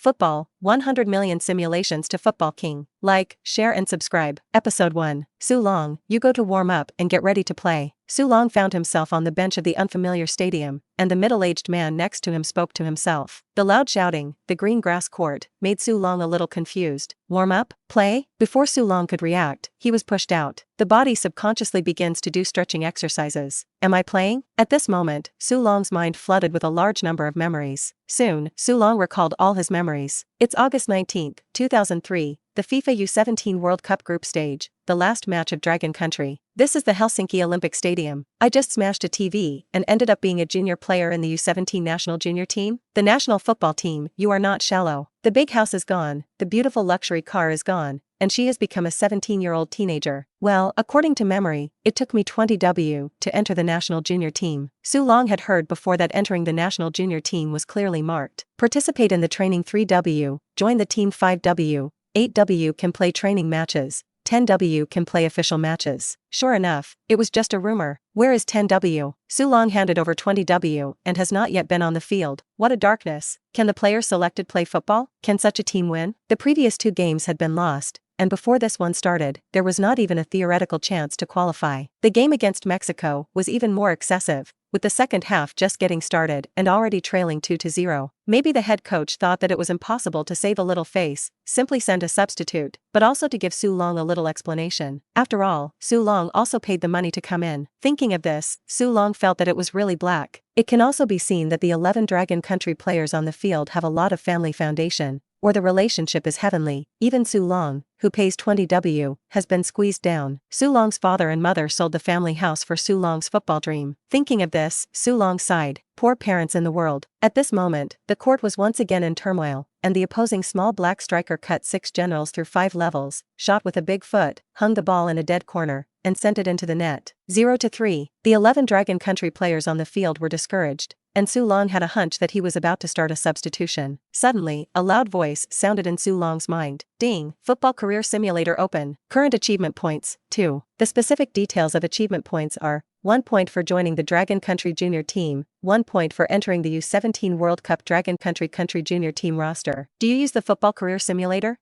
Football, 100 million simulations to Football King. Like, share and subscribe. Episode 1. Su Long, you go to warm up and get ready to play. Su Long found himself on the bench of the unfamiliar stadium, and the middle-aged man next to him spoke to himself. The loud shouting, the green grass court, made Su Long a little confused. Warm up? Play? Before Su Long could react, he was pushed out. The body subconsciously begins to do stretching exercises. Am I playing? At this moment, Su Long's mind flooded with a large number of memories. Soon, Su Long recalled all his memories. It's August 19, 2003. The FIFA U17 World Cup group stage, the last match of Dragon Country. This is the Helsinki Olympic Stadium. I just smashed a TV and ended up being a junior player in the U17 national junior team. The national football team, you are not shallow. The big house is gone, the beautiful luxury car is gone, and she has become a 17-year-old teenager. Well, according to memory, it took me 20 W to enter the national junior team. Su Long had heard before that entering the national junior team was clearly marked. Participate in the training 3 W, join the team 5 W. 8W can play training matches, 10W can play official matches. Sure enough, it was just a rumor. Where is 10W? Su Long handed over 20W and has not yet been on the field. What a darkness. Can the players selected play football? Can such a team win? The previous 2 games had been lost, and before this one started, there was not even a theoretical chance to qualify. The game against Mexico was even more excessive, with the second half just getting started and already trailing 2-0. Maybe the head coach thought that it was impossible to save a little face, simply send a substitute, but also to give Su Long a little explanation. After all, Su Long also paid the money to come in. Thinking of this, Su Long felt that it was really black. It can also be seen that the 11 Dragon Country players on the field have a lot of family foundation, or the relationship is heavenly. Even Su Long, who pays 20W, has been squeezed down. Su Long's father and mother sold the family house for Su Long's football dream. Thinking of this, Su Long sighed. Poor parents in the world. At this moment, the court was once again in turmoil, and the opposing small black striker cut 6 generals through 5 levels, shot with a big foot, hung the ball in a dead corner, and sent it into the net. 0-3. The 11 Dragon Country players on the field were discouraged, and Su Long had a hunch that he was about to start a substitution. Suddenly, a loud voice sounded in Su Long's mind. Ding! Football Career Simulator open. Current achievement points, 2. The specific details of achievement points are 1 point for joining the Dragon Country Junior Team, 1 point for entering the U17 World Cup Dragon Country Junior Team roster. Do you use the Football Career Simulator?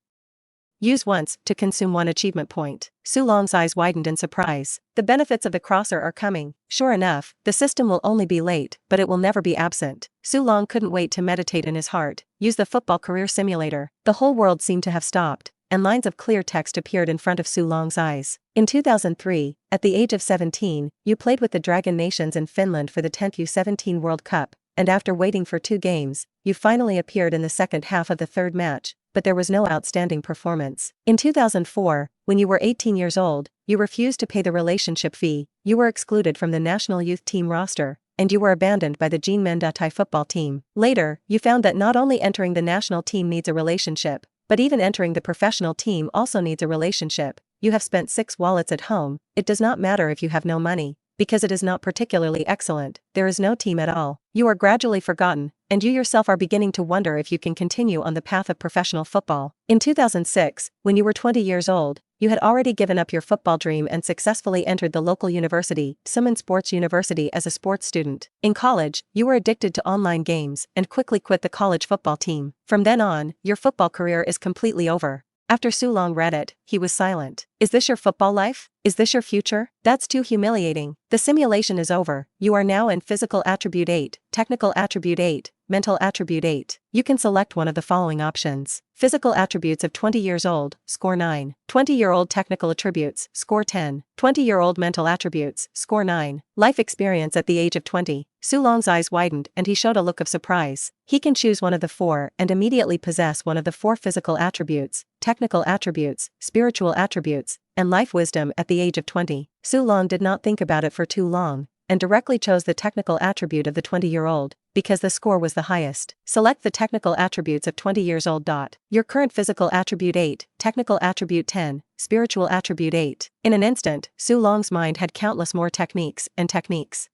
Use once to consume 1 achievement point. Su Long's eyes widened in surprise. The benefits of the crosser are coming. Sure enough, the system will only be late, but it will never be absent. Su Long couldn't wait to meditate in his heart. Use the Football Career Simulator. The whole world seemed to have stopped, and lines of clear text appeared in front of Su Long's eyes. In 2003, at the age of 17, you played with the Dragon Nations in Finland for the 10th U17 World Cup, and after waiting for 2 games, you finally appeared in the second half of the 3rd match, but there was no outstanding performance. In 2004, when you were 18 years old, you refused to pay the relationship fee, you were excluded from the national youth team roster, and you were abandoned by the Jean Mendatai football team. Later, you found that not only entering the national team needs a relationship, but even entering the professional team also needs a relationship. You have spent 6 wallets at home. It does not matter if you have no money, because it is not particularly excellent. There is no team at all. You are gradually forgotten, and you yourself are beginning to wonder if you can continue on the path of professional football. In 2006, when you were 20 years old, you had already given up your football dream and successfully entered the local university, Suman Sports University, as a sports student. In college, you were addicted to online games and quickly quit the college football team. From then on, your football career is completely over. After Su Long read it, he was silent. Is this your football life? Is this your future? That's too humiliating. The simulation is over. You are now in Physical Attribute 8, Technical Attribute 8, Mental Attribute 8. You can select one of the following options. Physical attributes of 20 years old, score 9. 20-year-old technical attributes, score 10. 20-year-old mental attributes, score 9. Life experience at the age of 20. Su Long's eyes widened and he showed a look of surprise. He can choose one of the 4 and immediately possess one of the 4 physical attributes, technical attributes, spiritual attributes, and life wisdom at the age of 20. Su Long did not think about it for too long, and directly chose the technical attribute of the 20-year-old, because the score was the highest. Select the technical attributes of 20 years old. Your current physical attribute 8, technical attribute 10, spiritual attribute 8. In an instant, Su Long's mind had countless more techniques.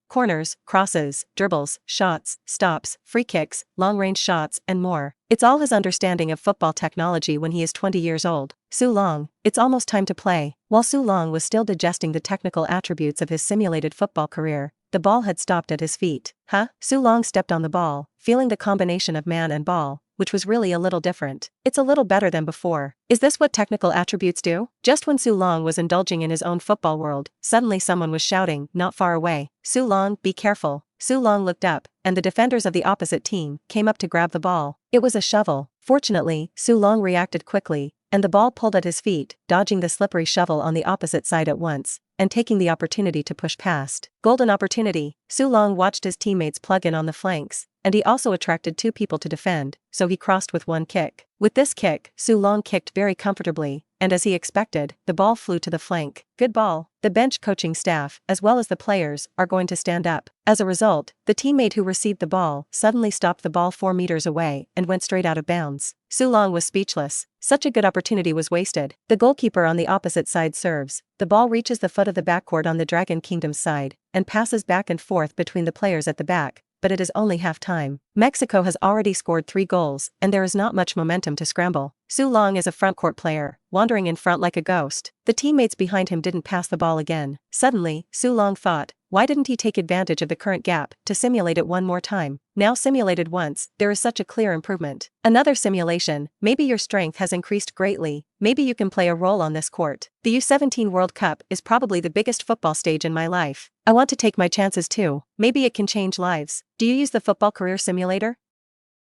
Corners, crosses, dribbles, shots, stops, free kicks, long-range shots, and more. It's all his understanding of football technology when he is 20 years old. Su Long, it's almost time to play. While Su Long was still digesting the technical attributes of his simulated football career, the ball had stopped at his feet. Su Long stepped on the ball, feeling the combination of man and ball, which was really a little different. It's a little better than before. Is this what technical attributes do? Just when Su Long was indulging in his own football world, suddenly someone was shouting, not far away, "Su Long, be careful." Su Long looked up, and the defenders of the opposite team came up to grab the ball. It was a shovel. Fortunately, Su Long reacted quickly, and the ball pulled at his feet, dodging the slippery shovel on the opposite side at once, and taking the opportunity to push past. Golden opportunity. Su Long watched his teammates plug in on the flanks, and he also attracted two people to defend, so he crossed with one kick. With this kick, Su Long kicked very comfortably, and as he expected, the ball flew to the flank. Good ball. The bench coaching staff, as well as the players, are going to stand up. As a result, the teammate who received the ball suddenly stopped the ball 4 meters away and went straight out of bounds. Su Long was speechless. Such a good opportunity was wasted. The goalkeeper on the opposite side serves. The ball reaches the foot of the backcourt on the Dragon Kingdom's side, and passes back and forth between the players at the back, but it is only half-time. Mexico has already scored 3 goals, and there is not much momentum to scramble. Su Long is a frontcourt player, wandering in front like a ghost. The teammates behind him didn't pass the ball again. Suddenly, Su Long thought, why didn't he take advantage of the current gap to simulate it one more time? Now simulated once, there is such a clear improvement. Another simulation. Maybe your strength has increased greatly. Maybe you can play a role on this court. The U17 World Cup is probably the biggest football stage in my life. I want to take my chances too. Maybe it can change lives. Do you use the football career simulator?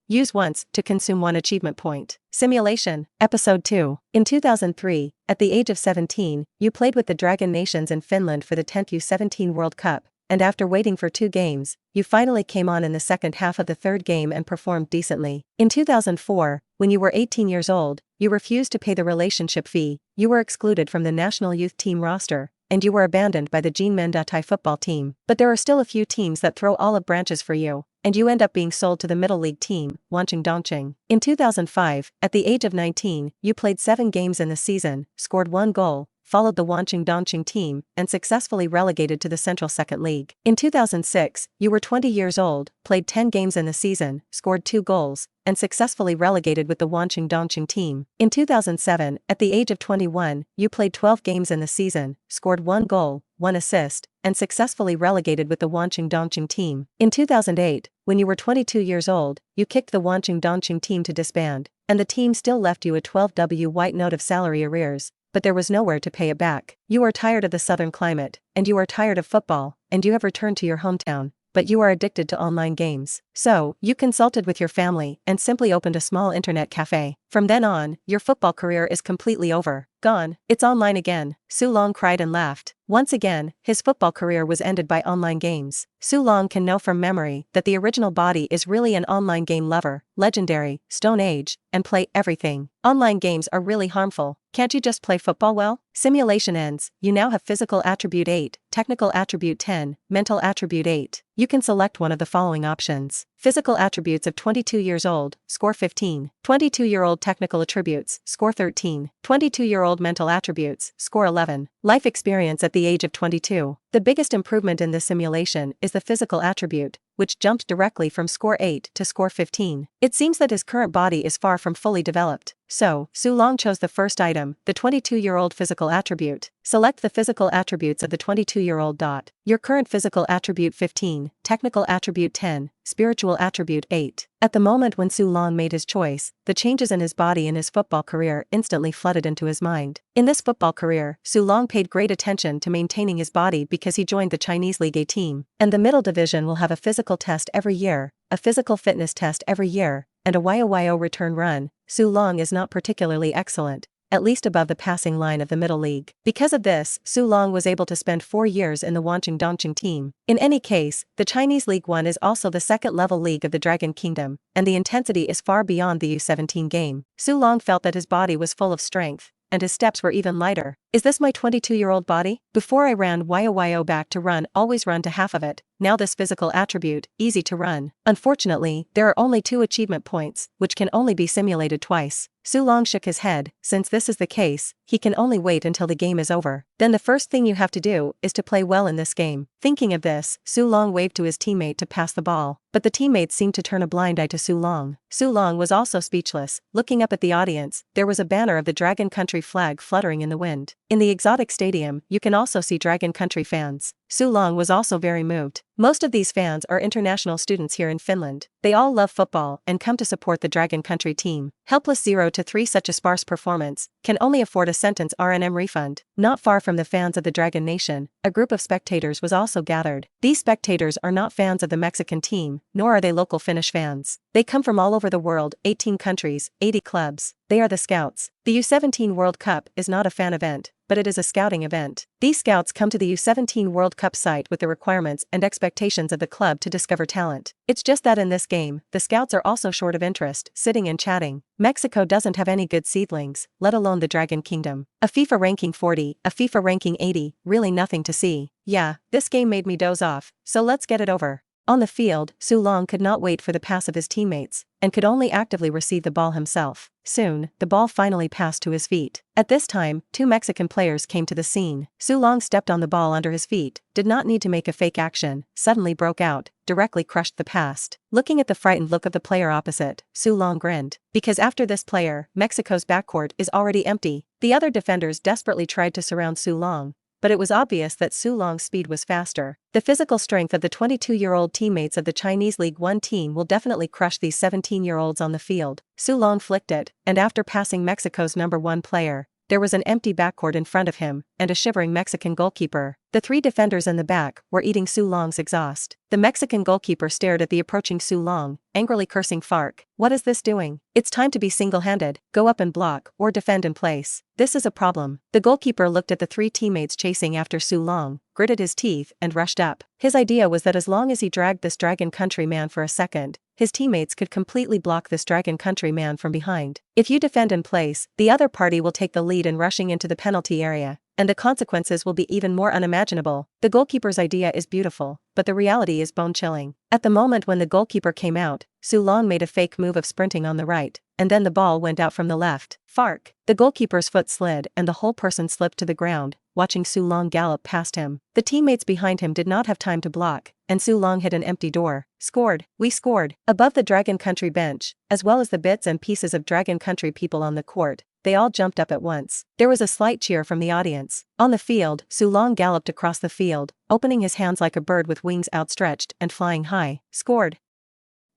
Use once to consume 1 achievement point. Simulation, Episode 2. In 2003, at the age of 17, you played with the Dragon Nations in Finland for the 10th U17 World Cup, and after waiting for 2 games, you finally came on in the second half of the 3rd game and performed decently. In 2004, when you were 18 years old, you refused to pay the relationship fee, you were excluded from the national youth team roster, and you were abandoned by the Thai football team. But there are still a few teams that throw olive branches for you, and you end up being sold to the middle league team, Dongqing. In 2005, at the age of 19, you played 7 games in the season, scored 1 goal, followed the Dongqing team, and successfully relegated to the Central Second League. In 2006, you were 20 years old, played 10 games in the season, scored 2 goals, and successfully relegated with the Dongqing team. In 2007, at the age of 21, you played 12 games in the season, scored 1 goal, 1 assist, and successfully relegated with the Dongqing team. In 2008, when you were 22 years old, you kicked the Dongqing team to disband, and the team still left you a 12W white note of salary arrears, but there was nowhere to pay it back. You are tired of the southern climate, and you are tired of football, and you have returned to your hometown, but you are addicted to online games. So, you consulted with your family and simply opened a small internet cafe. From then on, your football career is completely over. Gone. It's online again. Su Long cried and laughed. Once again, his football career was ended by online games. Su Long can know from memory that the original body is really an online game lover, legendary, Stone Age, and play everything. Online games are really harmful. Can't you just play football well? Simulation ends. You now have physical attribute 8, technical attribute 10, mental attribute 8. You can select one of the following options. Physical attributes of 22 years old, score 15. 22-year-old technical attributes, score 13. 22-year-old mental attributes, score 11. Life experience at the age of 22. The biggest improvement in this simulation is the physical attribute, which jumped directly from score 8 to score 15. It seems that his current body is far from fully developed. So, Su Long chose the first item, the 22-year-old physical attribute. Select the physical attributes of the 22-year-old. Your current physical attribute 15, technical attribute 10, spiritual attribute 8. At the moment when Su Long made his choice, the changes in his body and his football career instantly flooded into his mind. In this football career, Su Long paid great attention to maintaining his body because he joined the Chinese League A team, and the middle division will have a physical test every year, a physical fitness test every year, and a YOYO return run. Su Long is not particularly excellent, at least above the passing line of the middle league. Because of this, Su Long was able to spend 4 years in the Dongqing team. In any case, the Chinese League 1 is also the second-level league of the Dragon Kingdom, and the intensity is far beyond the U17 game. Su Long felt that his body was full of strength, and his steps were even lighter. Is this my 22-year-old body? Before I ran YOYO back to run, always run to half of it. Now this physical attribute, easy to run. Unfortunately, there are only 2 achievement points, which can only be simulated twice. Su Long shook his head. Since this is the case, he can only wait until the game is over. Then the first thing you have to do is to play well in this game. Thinking of this, Su Long waved to his teammate to pass the ball, but the teammates seemed to turn a blind eye to Su Long. Su Long was also speechless. Looking up at the audience, there was a banner of the Dragon Country flag fluttering in the wind. In the exotic stadium, you can also see Dragon Country fans. Su Long was also very moved. Most of these fans are international students here in Finland. They all love football and come to support the Dragon Country team. Helpless 0-3. Such a sparse performance can only afford a sentence R&M refund. Not far from the fans of the Dragon Nation, a group of spectators was also gathered. These spectators are not fans of the Mexican team, nor are they local Finnish fans. They come from all over the world, 18 countries, 80 clubs. They are the scouts. The U17 World Cup is not a fan event, but it is a scouting event. These scouts come to the U17 World Cup site with the requirements and expectations of the club to discover talent. It's just that in this game, the scouts are also short of interest, sitting and chatting. Mexico doesn't have any good seedlings, let alone the Dragon Kingdom. A FIFA ranking 40, a FIFA ranking 80, really nothing to see. Yeah, this game made me doze off, so let's get it over. On the field, Su Long could not wait for the pass of his teammates, and could only actively receive the ball himself. Soon, the ball finally passed to his feet. At this time, 2 Mexican players came to the scene. Su Long stepped on the ball under his feet, did not need to make a fake action, suddenly broke out, directly crushed the pass. Looking at the frightened look of the player opposite, Su Long grinned. Because after this player, Mexico's backcourt is already empty. The other defenders desperately tried to surround Su Long, but it was obvious that Su Long's speed was faster. The physical strength of the 22-year-old teammates of the Chinese League One team will definitely crush these 17-year-olds on the field. Su Long flicked it, and after passing Mexico's #1 player, there was an empty backcourt in front of him, and a shivering Mexican goalkeeper. The 3 defenders in the back were eating Su Long's exhaust. The Mexican goalkeeper stared at the approaching Su Long, angrily cursing Fark. What is this doing? It's time to be single-handed, go up and block, or defend in place. This is a problem. The goalkeeper looked at the 3 teammates chasing after Su Long, gritted his teeth, and rushed up. His idea was that as long as he dragged this Dragon Country man for a second, his teammates could completely block this Dragon Country man from behind. If you defend in place, the other party will take the lead in rushing into the penalty area, and the consequences will be even more unimaginable. The goalkeeper's idea is beautiful, but the reality is bone-chilling. At the moment when the goalkeeper came out, Su Long made a fake move of sprinting on the right, and then the ball went out from the left. Fark! The goalkeeper's foot slid and the whole person slipped to the ground, watching Su Long gallop past him. The teammates behind him did not have time to block, and Su Long hit an empty door. Scored! We scored! Above the Dragon Country bench, as well as the bits and pieces of Dragon Country people on the court, they all jumped up at once. There was a slight cheer from the audience. On the field, Su Long galloped across the field, opening his hands like a bird with wings outstretched and flying high. Scored!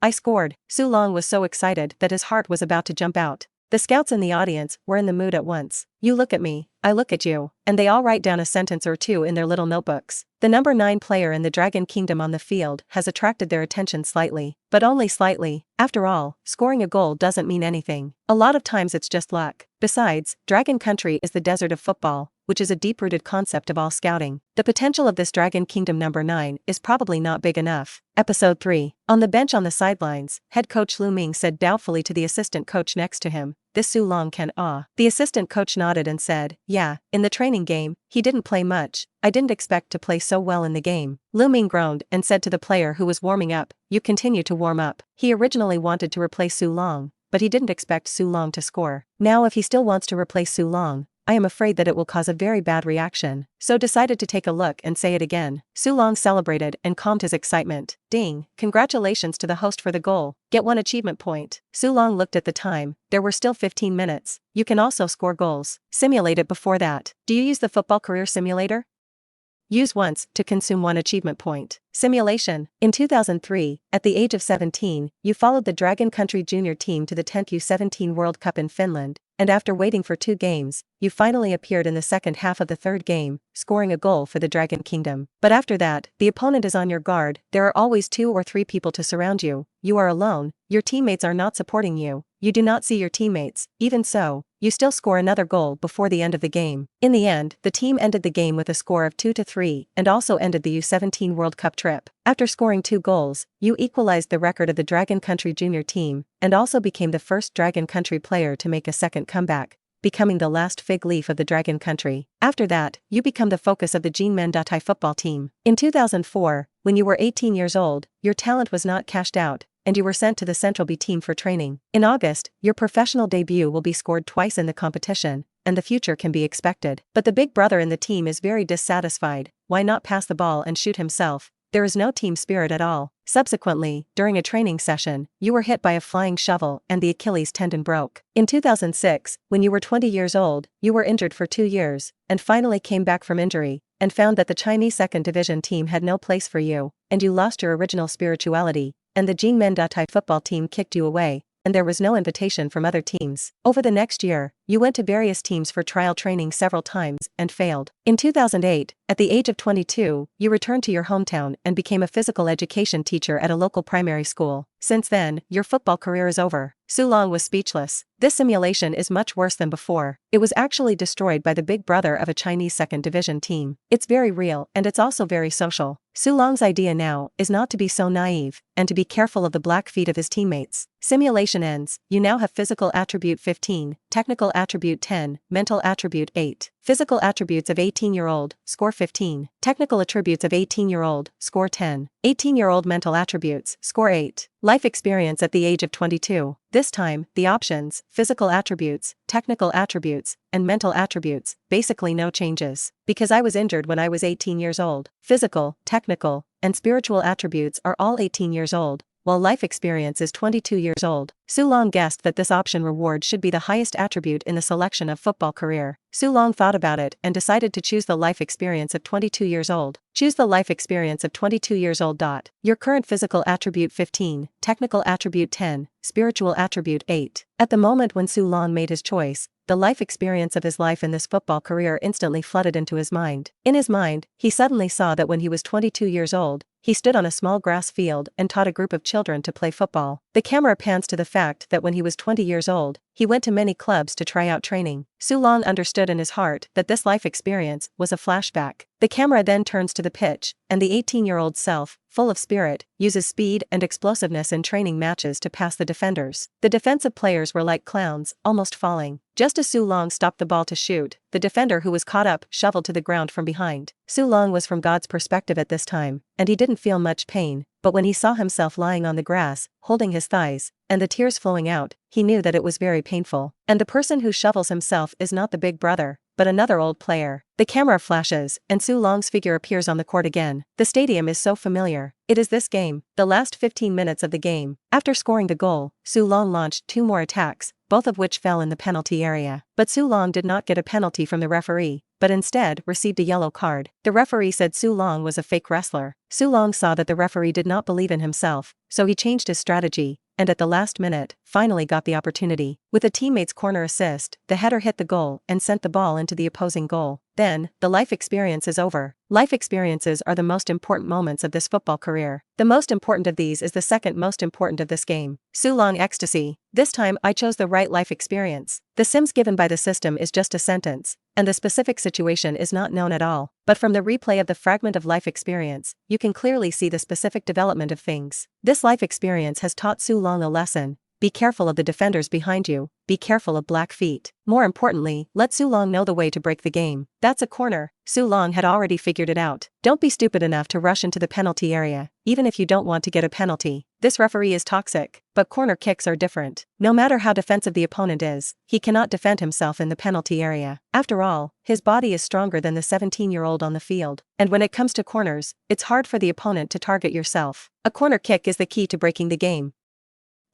I scored! Su Long was so excited that his heart was about to jump out. The scouts in the audience were in the mood at once. You look at me, I look at you, and they all write down a sentence or two in their little notebooks. The #9 player in the Dragon Kingdom on the field has attracted their attention slightly, but only slightly. After all, scoring a goal doesn't mean anything. A lot of times it's just luck. Besides, Dragon Country is the desert of football, which is a deep-rooted concept of all scouting. The potential of this Dragon Kingdom #9 is probably not big enough. Episode 3. On the bench on the sidelines, head coach Lu Ming said doubtfully to the assistant coach next to him, "This Su Long can The assistant coach nodded and said, "Yeah, in the training game, he didn't play much. I didn't expect to play so well in the game." Lu Ming groaned and said to the player who was warming up, "You continue to warm up." He originally wanted to replace Su Long, but he didn't expect Su Long to score. Now if he still wants to replace Su Long, I am afraid that it will cause a very bad reaction, so decided to take a look and say it again. Su Long celebrated and calmed his excitement. Ding! Congratulations to the host for the goal. Get 1 achievement point. Su Long looked at the time. There were still 15 minutes. You can also score goals. Simulate it before that. Do you use the football career simulator? Use once to consume 1 achievement point. Simulation. In 2003, at the age of 17, you followed the Dragon Country junior team to the 10th U17 World Cup in Finland, and after waiting for 2 games, you finally appeared in the second half of the 3rd game, scoring a goal for the Dragon Kingdom. But after that, the opponent is on your guard. There are always 2 or 3 people to surround you. You are alone. Your teammates are not supporting you. You do not see your teammates. Even so, you still score another goal before the end of the game. In the end, the team ended the game with a score of 2-3 and also ended the U17 World Cup trip. After scoring 2 goals, you equalized the record of the Dragon Country junior team and also became the first Dragon Country player to make a second comeback, becoming the last fig leaf of the Dragon Country. After that, you become the focus of the Jinmen football team. In 2004, when you were 18 years old, your talent was not cashed out, and you were sent to the Central B team for training. In August, your professional debut will be scored twice in the competition, and the future can be expected. But the big brother in the team is very dissatisfied. Why not pass the ball and shoot himself? There is no team spirit at all. Subsequently, during a training session, you were hit by a flying shovel and the Achilles tendon broke. In 2006, when you were 20 years old, you were injured for 2 years, and finally came back from injury, and found that the Chinese second division team had no place for you, and you lost your original spirituality, and the Jinmendatai football team kicked you away, and there was no invitation from other teams. Over the next year, you went to various teams for trial training several times and failed. In 2008, at the age of 22, you returned to your hometown and became a physical education teacher at a local primary school. Since then, your football career is over. Su Long was speechless. This simulation is much worse than before. It was actually destroyed by the big brother of a Chinese second division team. It's very real and it's also very social. Su Long's idea now is not to be so naive and to be careful of the black feet of his teammates. Simulation ends. You now have physical attribute 15, technical attribute 10, mental attribute 8. Physical attributes of 18-year-old, score 15. Technical attributes of 18-year-old, score 10. 18-year-old mental attributes, score 8. Life experience at the age of 22. This time, the options, physical attributes, technical attributes, and mental attributes, basically no changes. Because I was injured when I was 18 years old. Physical, technical, and spiritual attributes are all 18 years old, while life experience is 22 years old. Su Long guessed that this option reward should be the highest attribute in the selection of football career. Su Long thought about it and decided to choose the life experience of 22 years old. Choose the life experience of 22 years old. Your current physical attribute 15, technical attribute 10, spiritual attribute 8. At the moment when Su Long made his choice, the life experience of his life in this football career instantly flooded into his mind. In his mind, he suddenly saw that when he was 22 years old, he stood on a small grass field and taught a group of children to play football. The camera pans to the fact that when he was 20 years old, he went to many clubs to try out training. Su Long understood in his heart that this life experience was a flashback. The camera then turns to the pitch, and the 18-year-old self, full of spirit, uses speed and explosiveness in training matches to pass the defenders. The defensive players were like clowns, almost falling. Just as Su Long stopped the ball to shoot, the defender who was caught up shoveled to the ground from behind. Su Long was from God's perspective at this time, and he didn't feel much pain, but when he saw himself lying on the grass, holding his thighs, and the tears flowing out, he knew that it was very painful. And the person who shovels himself is not the big brother, but another old player. The camera flashes, and Su Long's figure appears on the court again. The stadium is so familiar. It is this game, the last 15 minutes of the game. After scoring the goal, Su Long launched 2 more attacks, both of which fell in the penalty area. But Su Long did not get a penalty from the referee, but instead received a yellow card. The referee said Su Long was a fake wrestler. Su Long saw that the referee did not believe in himself, so he changed his strategy, and at the last minute, finally got the opportunity. With a teammate's corner assist, the header hit the goal and sent the ball into the opposing goal. Then, the life experience is over. Life experiences are the most important moments of this football career. The most important of these is the second most important of this game. Su Long ecstasy. This time I chose the right life experience. The sims given by the system is just a sentence, and the specific situation is not known at all. But from the replay of the fragment of life experience, you can clearly see the specific development of things. This life experience has taught Su Long a lesson. Be careful of the defenders behind you, be careful of black feet. More importantly, let Su Long know the way to break the game. That's a corner. Su Long had already figured it out. Don't be stupid enough to rush into the penalty area, even if you don't want to get a penalty. This referee is toxic, but corner kicks are different. No matter how defensive the opponent is, he cannot defend himself in the penalty area. After all, his body is stronger than the 17-year-old on the field. And when it comes to corners, it's hard for the opponent to target yourself. A corner kick is the key to breaking the game.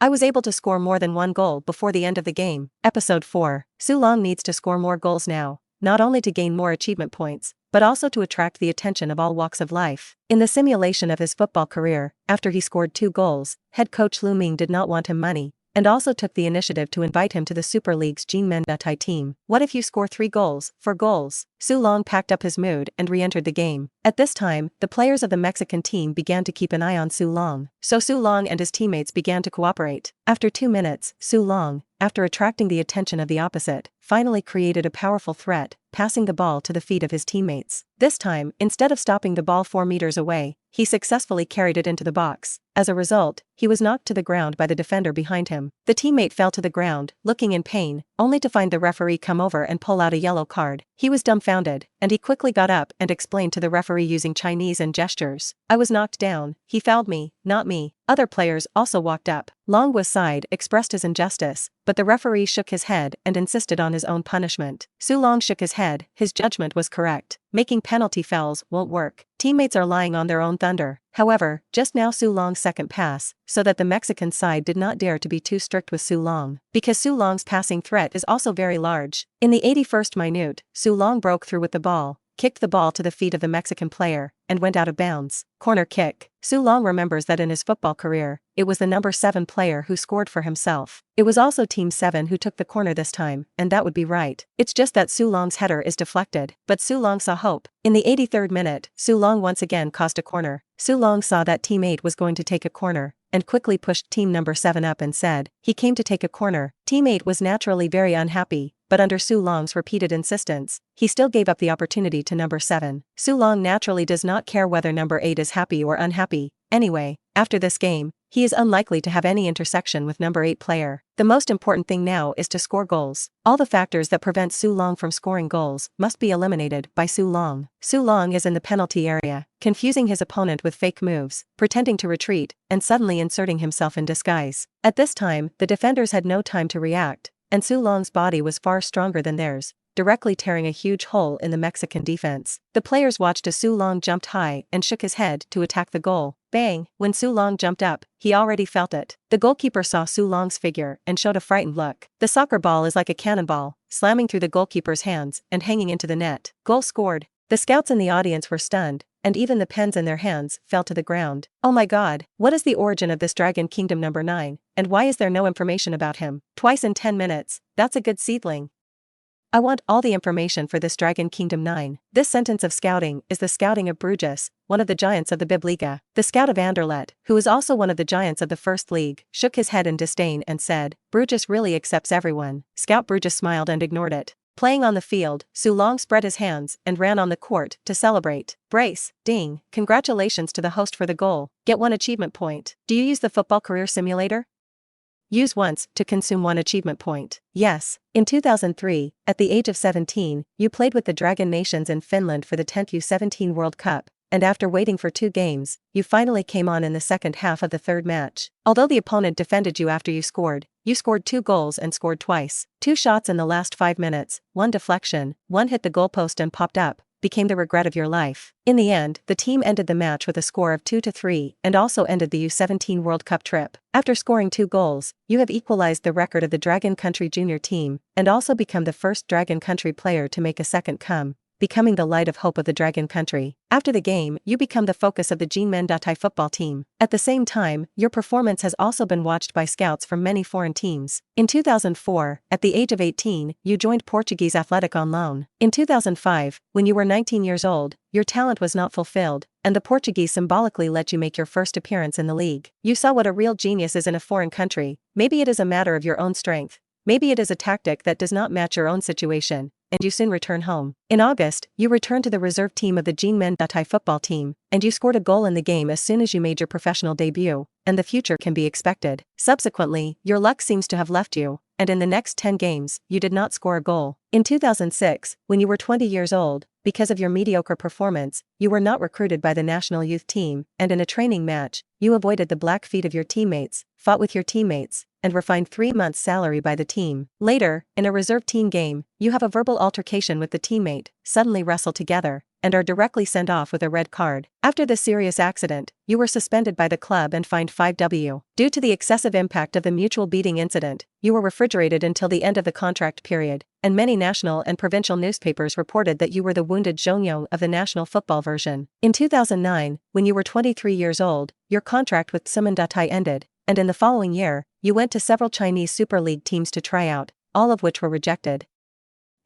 I was able to score more than 1 goal before the end of the game. Episode 4. Su Long needs to score more goals now, not only to gain more achievement points, but also to attract the attention of all walks of life. In the simulation of his football career, after he scored 2 goals, head coach Lu Ming did not want him money, and also took the initiative to invite him to the Super League's Jinmendatai team. What if you score 3 goals, 4 goals? Su Long packed up his mood and re-entered the game. At this time, the players of the Mexican team began to keep an eye on Su Long, so Su Long and his teammates began to cooperate. After 2 minutes, Su Long, after attracting the attention of the opposite, finally created a powerful threat, passing the ball to the feet of his teammates. This time, instead of stopping the ball 4 meters away, he successfully carried it into the box. As a result, he was knocked to the ground by the defender behind him. The teammate fell to the ground, looking in pain, only to find the referee come over and pull out a yellow card. He was dumbfounded, and he quickly got up and explained to the referee using Chinese and gestures. "I was knocked down, he fouled me, not me." Other players also walked up. Long was side expressed his injustice, but the referee shook his head and insisted on his own punishment. Su Long shook his head, his judgment was correct. Making penalty fouls won't work. Teammates are lying on their own thunder. However, just now Su Long's second pass, so that the Mexican side did not dare to be too strict with Su Long, because Su Long's passing threat is also very large. In the 81st minute, Su Long broke through with the ball, kicked the ball to the feet of the Mexican player, and went out of bounds. Corner kick. Su Long remembers that in his football career, it was the number 7 player who scored for himself. It was also Team 7 who took the corner this time, and that would be right. It's just that Su Long's header is deflected, but Su Long saw hope. In the 83rd minute, Su Long once again caused a corner. Su Long saw that Team 8 was going to take a corner, and quickly pushed Team number 7 up and said, he came to take a corner. Team 8 was naturally very unhappy, but under Su Long's repeated insistence, he still gave up the opportunity to number 7. Su Long naturally does not care whether number 8 is happy or unhappy. Anyway, after this game, he is unlikely to have any intersection with number 8 player. The most important thing now is to score goals. All the factors that prevent Su Long from scoring goals must be eliminated by Su Long. Su Long is in the penalty area, confusing his opponent with fake moves, pretending to retreat, and suddenly inserting himself in disguise. At this time, the defenders had no time to react, and Su Long's body was far stronger than theirs, directly tearing a huge hole in the Mexican defense. The players watched as Su Long jumped high and shook his head to attack the goal. Bang! When Su Long jumped up, he already felt it. The goalkeeper saw Su Long's figure and showed a frightened look. The soccer ball is like a cannonball, slamming through the goalkeeper's hands and hanging into the net. Goal scored. The scouts in the audience were stunned, and even the pens in their hands fell to the ground. Oh my god, what is the origin of this Dragon Kingdom number 9, and why is there no information about him? Twice in 10 minutes, that's a good seedling. I want all the information for this Dragon Kingdom 9. This sentence of scouting is the scouting of Bruges, one of the giants of the Bibliga. The scout of Anderlecht, who is also one of the giants of the First League, shook his head in disdain and said, Bruges really accepts everyone. Scout Bruges smiled and ignored it. Playing on the field, Su Long spread his hands and ran on the court to celebrate. Brace, ding, congratulations to the host for the goal. Get 1 achievement point. Do you use the football career simulator? Use once to consume 1 achievement point. Yes. In 2003, at the age of 17, you played with the Dragon Nations in Finland for the 10th U17 World Cup, and after waiting for 2 games, you finally came on in the second half of the 3rd match. Although the opponent defended you after you scored 2 goals and scored twice. 2 shots in the last 5 minutes, 1 deflection, 1 hit the goalpost and popped up, became the regret of your life. In the end, the team ended the match with a score of 2-3 and also ended the U17 World Cup trip. After scoring 2 goals, you have equalized the record of the Dragon Country junior team and also become the first Dragon Country player to make a second come, becoming the light of hope of the Dragon Country. After the game, you become the focus of the U17 football team. At the same time, your performance has also been watched by scouts from many foreign teams. In 2004, at the age of 18, you joined Portuguese Athletic on loan. In 2005, when you were 19 years old, your talent was not fulfilled, and the Portuguese symbolically let you make your first appearance in the league. You saw what a real genius is in a foreign country. Maybe it is a matter of your own strength. Maybe it is a tactic that does not match your own situation, and you soon return home. In August, you returned to the reserve team of the U17 football team, and you scored a goal in the game as soon as you made your professional debut, and the future can be expected. Subsequently, your luck seems to have left you, and in the next 10 games, you did not score a goal. In 2006, when you were 20 years old, because of your mediocre performance, you were not recruited by the national youth team, and in a training match, you avoided the black feet of your teammates, fought with your teammates, and were fined 3 months' salary by the team. Later, in a reserve team game, you have a verbal altercation with the teammate, suddenly wrestle together, and are directly sent off with a red card. After the serious accident, you were suspended by the club and fined 5W. Due to the excessive impact of the mutual beating incident, you were refrigerated until the end of the contract period, and many national and provincial newspapers reported that you were the wounded Zhongyong of the national football version. In 2009, when you were 23 years old, your contract with U17 ended, and in the following year, you went to several Chinese Super League teams to try out, all of which were rejected.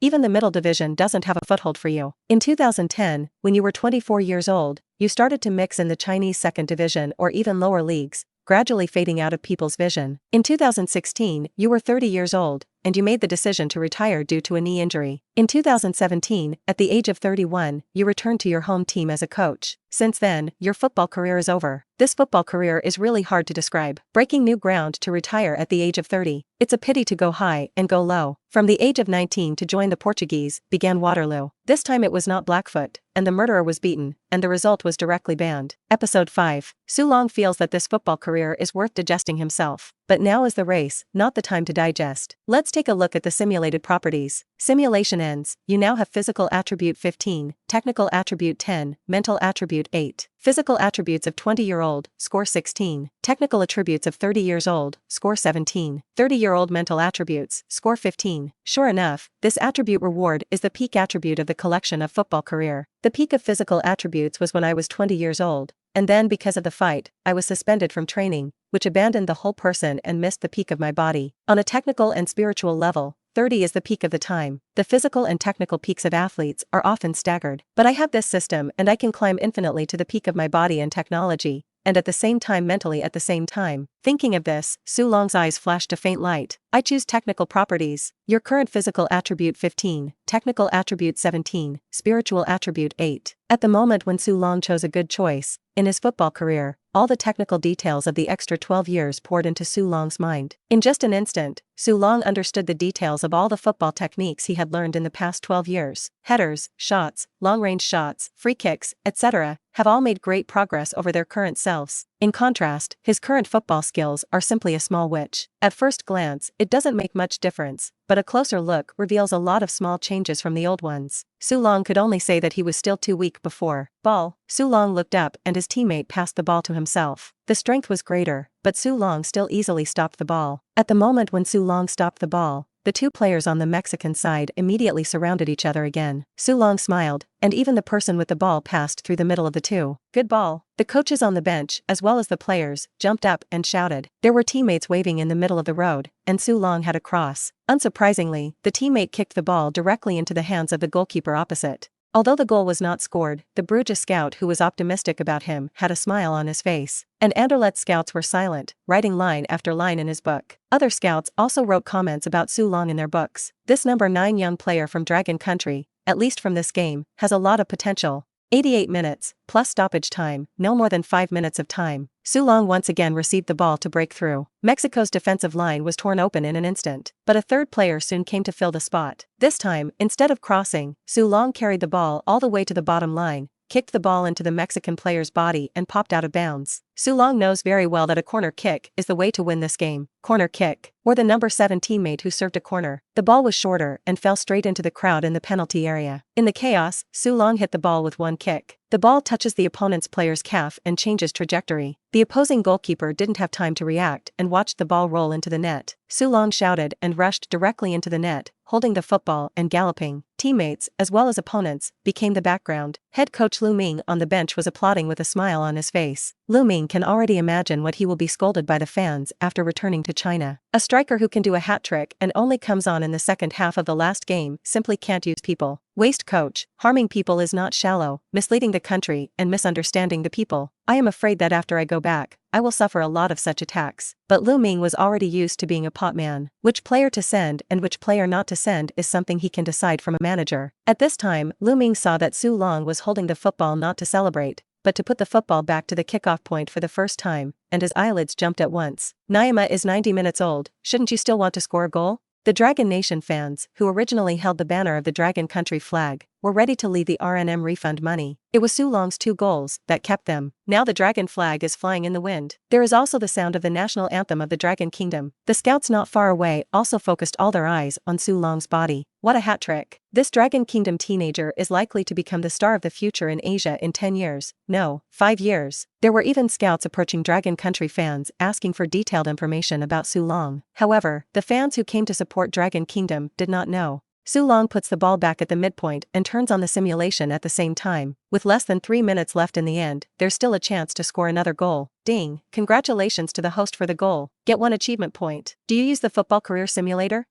Even the middle division doesn't have a foothold for you. In 2010, when you were 24 years old, you started to mix in the Chinese second division or even lower leagues, gradually fading out of people's vision. In 2016, you were 30 years old, and you made the decision to retire due to a knee injury. In 2017, at the age of 31, you returned to your home team as a coach. Since then, your football career is over. This football career is really hard to describe. Breaking new ground to retire at the age of 30. It's a pity to go high and go low. From the age of 19 to join the Portuguese, began Waterloo. This time it was not Blackfoot, and the murderer was beaten, and the result was directly banned. Episode 5. Su Long feels that this football career is worth digesting himself. But now is the race, not the time to digest. Let's take a look at the simulated properties. Simulation ends. You now have physical attribute 15, technical attribute 10, mental attribute 8. Physical attributes of 20-year-old, score 16. Technical attributes of 30 years old, score 17. 30-year-old mental attributes, score 15. Sure enough, this attribute reward is the peak attribute of the collection of football career. The peak of physical attributes was when I was 20 years old. And then because of the fight, I was suspended from training, which abandoned the whole person and missed the peak of my body. On a technical and spiritual level, 30 is the peak of the time. The physical and technical peaks of athletes are often staggered. But I have this system and I can climb infinitely to the peak of my body and technology, and at the same time mentally at the same time. Thinking of this, Su Long's eyes flashed a faint light. I choose technical properties. Your current physical attribute 15, technical attribute 17, spiritual attribute 8. At the moment when Su Long chose a good choice, in his football career, all the technical details of the extra 12 years poured into Su Long's mind. In just an instant, Su Long understood the details of all the football techniques he had learned in the past 12 years. Headers, shots, long-range shots, free kicks, etc., have all made great progress over their current selves. In contrast, his current football skills are simply a small witch. At first glance, it doesn't make much difference, but a closer look reveals a lot of small changes from the old ones. Su Long could only say that he was still too weak before. Ball. Su Long looked up and his teammate passed the ball to himself. The strength was greater, but Su Long still easily stopped the ball. At the moment when Su Long stopped the ball, the two players on the Mexican side immediately surrounded each other again. Su Long smiled, and even the person with the ball passed through the middle of the two. Good ball. The coaches on the bench, as well as the players, jumped up and shouted. There were teammates waving in the middle of the road, and Su Long had a cross. Unsurprisingly, the teammate kicked the ball directly into the hands of the goalkeeper opposite. Although the goal was not scored, the Bruges scout who was optimistic about him had a smile on his face. And Anderlecht's scouts were silent, writing line after line in his book. Other scouts also wrote comments about Su Long in their books. This number 9 young player from Dragon Country, at least from this game, has a lot of potential. 88 minutes, plus stoppage time, no more than 5 minutes of time. Su Long once again received the ball to break through. Mexico's defensive line was torn open in an instant, but a third player soon came to fill the spot. This time, instead of crossing, Su Long carried the ball all the way to the bottom line, kicked the ball into the Mexican player's body and popped out of bounds. Su Long knows very well that a corner kick is the way to win this game. Corner kick, or the number 7 teammate who served a corner. The ball was shorter and fell straight into the crowd in the penalty area. In the chaos, Su Long hit the ball with one kick. The ball touches the opponent's player's calf and changes trajectory. The opposing goalkeeper didn't have time to react and watched the ball roll into the net. Su Long shouted and rushed directly into the net, holding the football and galloping. Teammates, as well as opponents, became the background. Head coach Lu Ming on the bench was applauding with a smile on his face. Lu Ming can already imagine what he will be scolded by the fans after returning to China. A striker who can do a hat trick and only comes on in the second half of the last game simply can't use people. Waste coach. Harming people is not shallow, misleading the country and misunderstanding the people. I am afraid that after I go back, I will suffer a lot of such attacks. But Lu Ming was already used to being a pot man. Which player to send and which player not to send is something he can decide from a manager. At this time, Lu Ming saw that Su Long was holding the football not to celebrate, but to put the football back to the kickoff point for the first time, and his eyelids jumped at once. Naima is 90 minutes old, shouldn't you still want to score a goal? The Dragon Nation fans, who originally held the banner of the Dragon Country flag, were ready to leave the RNM refund money. It was Su Long's 2 goals that kept them. Now the dragon flag is flying in the wind. There is also the sound of the national anthem of the Dragon Kingdom. The scouts not far away also focused all their eyes on Su Long's body. What a hat trick. This Dragon Kingdom teenager is likely to become the star of the future in Asia in 10 years. No, 5 years. There were even scouts approaching Dragon Country fans asking for detailed information about Su Long. However, the fans who came to support Dragon Kingdom did not know. Su Long puts the ball back at the midpoint and turns on the simulation at the same time. With less than 3 minutes left in the end, there's still a chance to score another goal. Ding! Congratulations to the host for the goal. Get 1 achievement point. Do you use the football career simulator?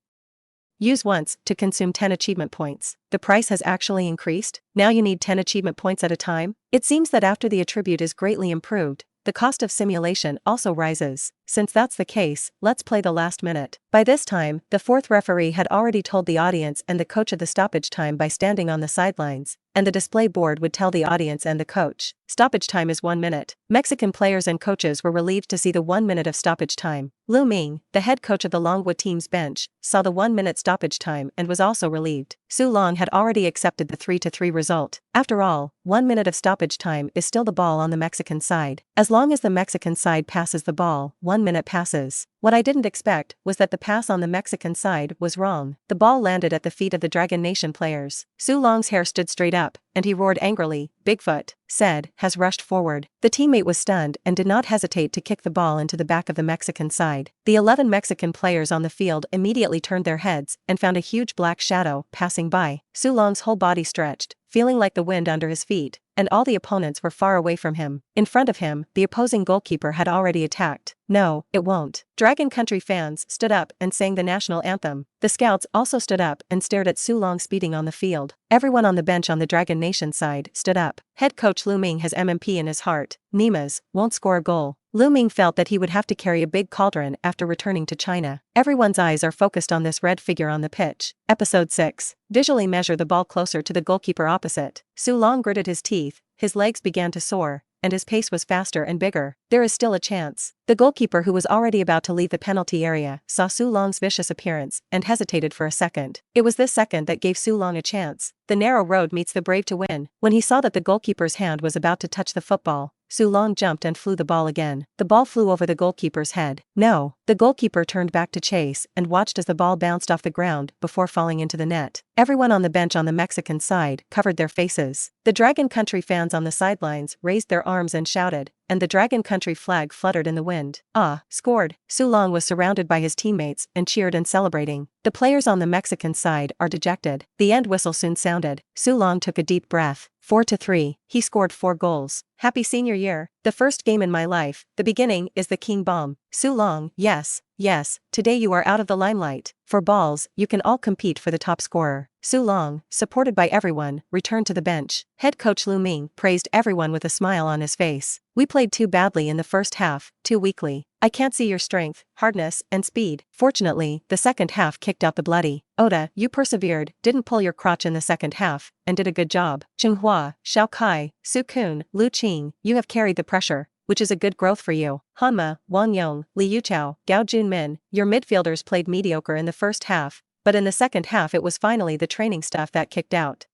Use once to consume 10 achievement points. The price has actually increased. Now you need 10 achievement points at a time. It seems that after the attribute is greatly improved, the cost of simulation also rises. Since that's the case, let's play the last minute. By this time, the fourth referee had already told the audience and the coach of the stoppage time by standing on the sidelines, and the display board would tell the audience and the coach. Stoppage time is 1 minute. Mexican players and coaches were relieved to see the 1 minute of stoppage time. Lu Ming, the head coach of the Longwood team's bench, saw the 1 minute stoppage time and was also relieved. Su Long had already accepted the 3-3 result. After all, 1 minute of stoppage time is still the ball on the Mexican side. As long as the Mexican side passes the ball, 1 minute passes. What I didn't expect was that the pass on the Mexican side was wrong. The ball landed at the feet of the Dragon Nation players. Su Long's hair stood straight up, and he roared angrily. Bigfoot, said, has rushed forward. The teammate was stunned and did not hesitate to kick the ball into the back of the Mexican side. The 11 Mexican players on the field immediately turned their heads and found a huge black shadow passing by. Su Long's whole body stretched, feeling like the wind under his feet, and all the opponents were far away from him. In front of him, the opposing goalkeeper had already attacked. No, it won't. Dragon Country fans stood up and sang the national anthem. The scouts also stood up and stared at Su Long speeding on the field. Everyone on the bench on the Dragon Nation side stood up. Head coach Lu Ming has MMP in his heart. Nemas won't score a goal. Lu Ming felt that he would have to carry a big cauldron after returning to China. Everyone's eyes are focused on this red figure on the pitch. Episode 6. Visually measure the ball closer to the goalkeeper opposite. Su Long gritted his teeth, his legs began to soar, and his pace was faster and bigger. There is still a chance. The goalkeeper, who was already about to leave the penalty area, saw Su Long's vicious appearance and hesitated for a second. It was this second that gave Su Long a chance. The narrow road meets the brave to win. When he saw that the goalkeeper's hand was about to touch the football, Su Long jumped and flew the ball again. The ball flew over the goalkeeper's head. No. The goalkeeper turned back to chase and watched as the ball bounced off the ground before falling into the net. Everyone on the bench on the Mexican side covered their faces. The Dragon Country fans on the sidelines raised their arms and shouted, and the Dragon Country flag fluttered in the wind. Ah, scored. Su Long was surrounded by his teammates and cheered and celebrating. The players on the Mexican side are dejected. The end whistle soon sounded. Su Long took a deep breath. 4-3. He scored 4 goals. Happy senior year. The first game in my life. The beginning is the king bomb. Su Long, yes, yes, today you are out of the limelight. For balls, you can all compete for the top scorer. Su Long, supported by everyone, returned to the bench. Head coach Lu Ming praised everyone with a smile on his face. We played too badly in the first half, too weakly. I can't see your strength, hardness, and speed. Fortunately, the second half kicked out the bloody. Oda, you persevered, didn't pull your crotch in the second half, and did a good job. Chenghua, Xiao Kai, Su Kun, Lu Qing, you have carried the pressure, which is a good growth for you. Hanma, Wang Yong, Li Yuchao, Gao Junmin, your midfielders played mediocre in the first half, but in the second half it was finally the training staff that kicked out.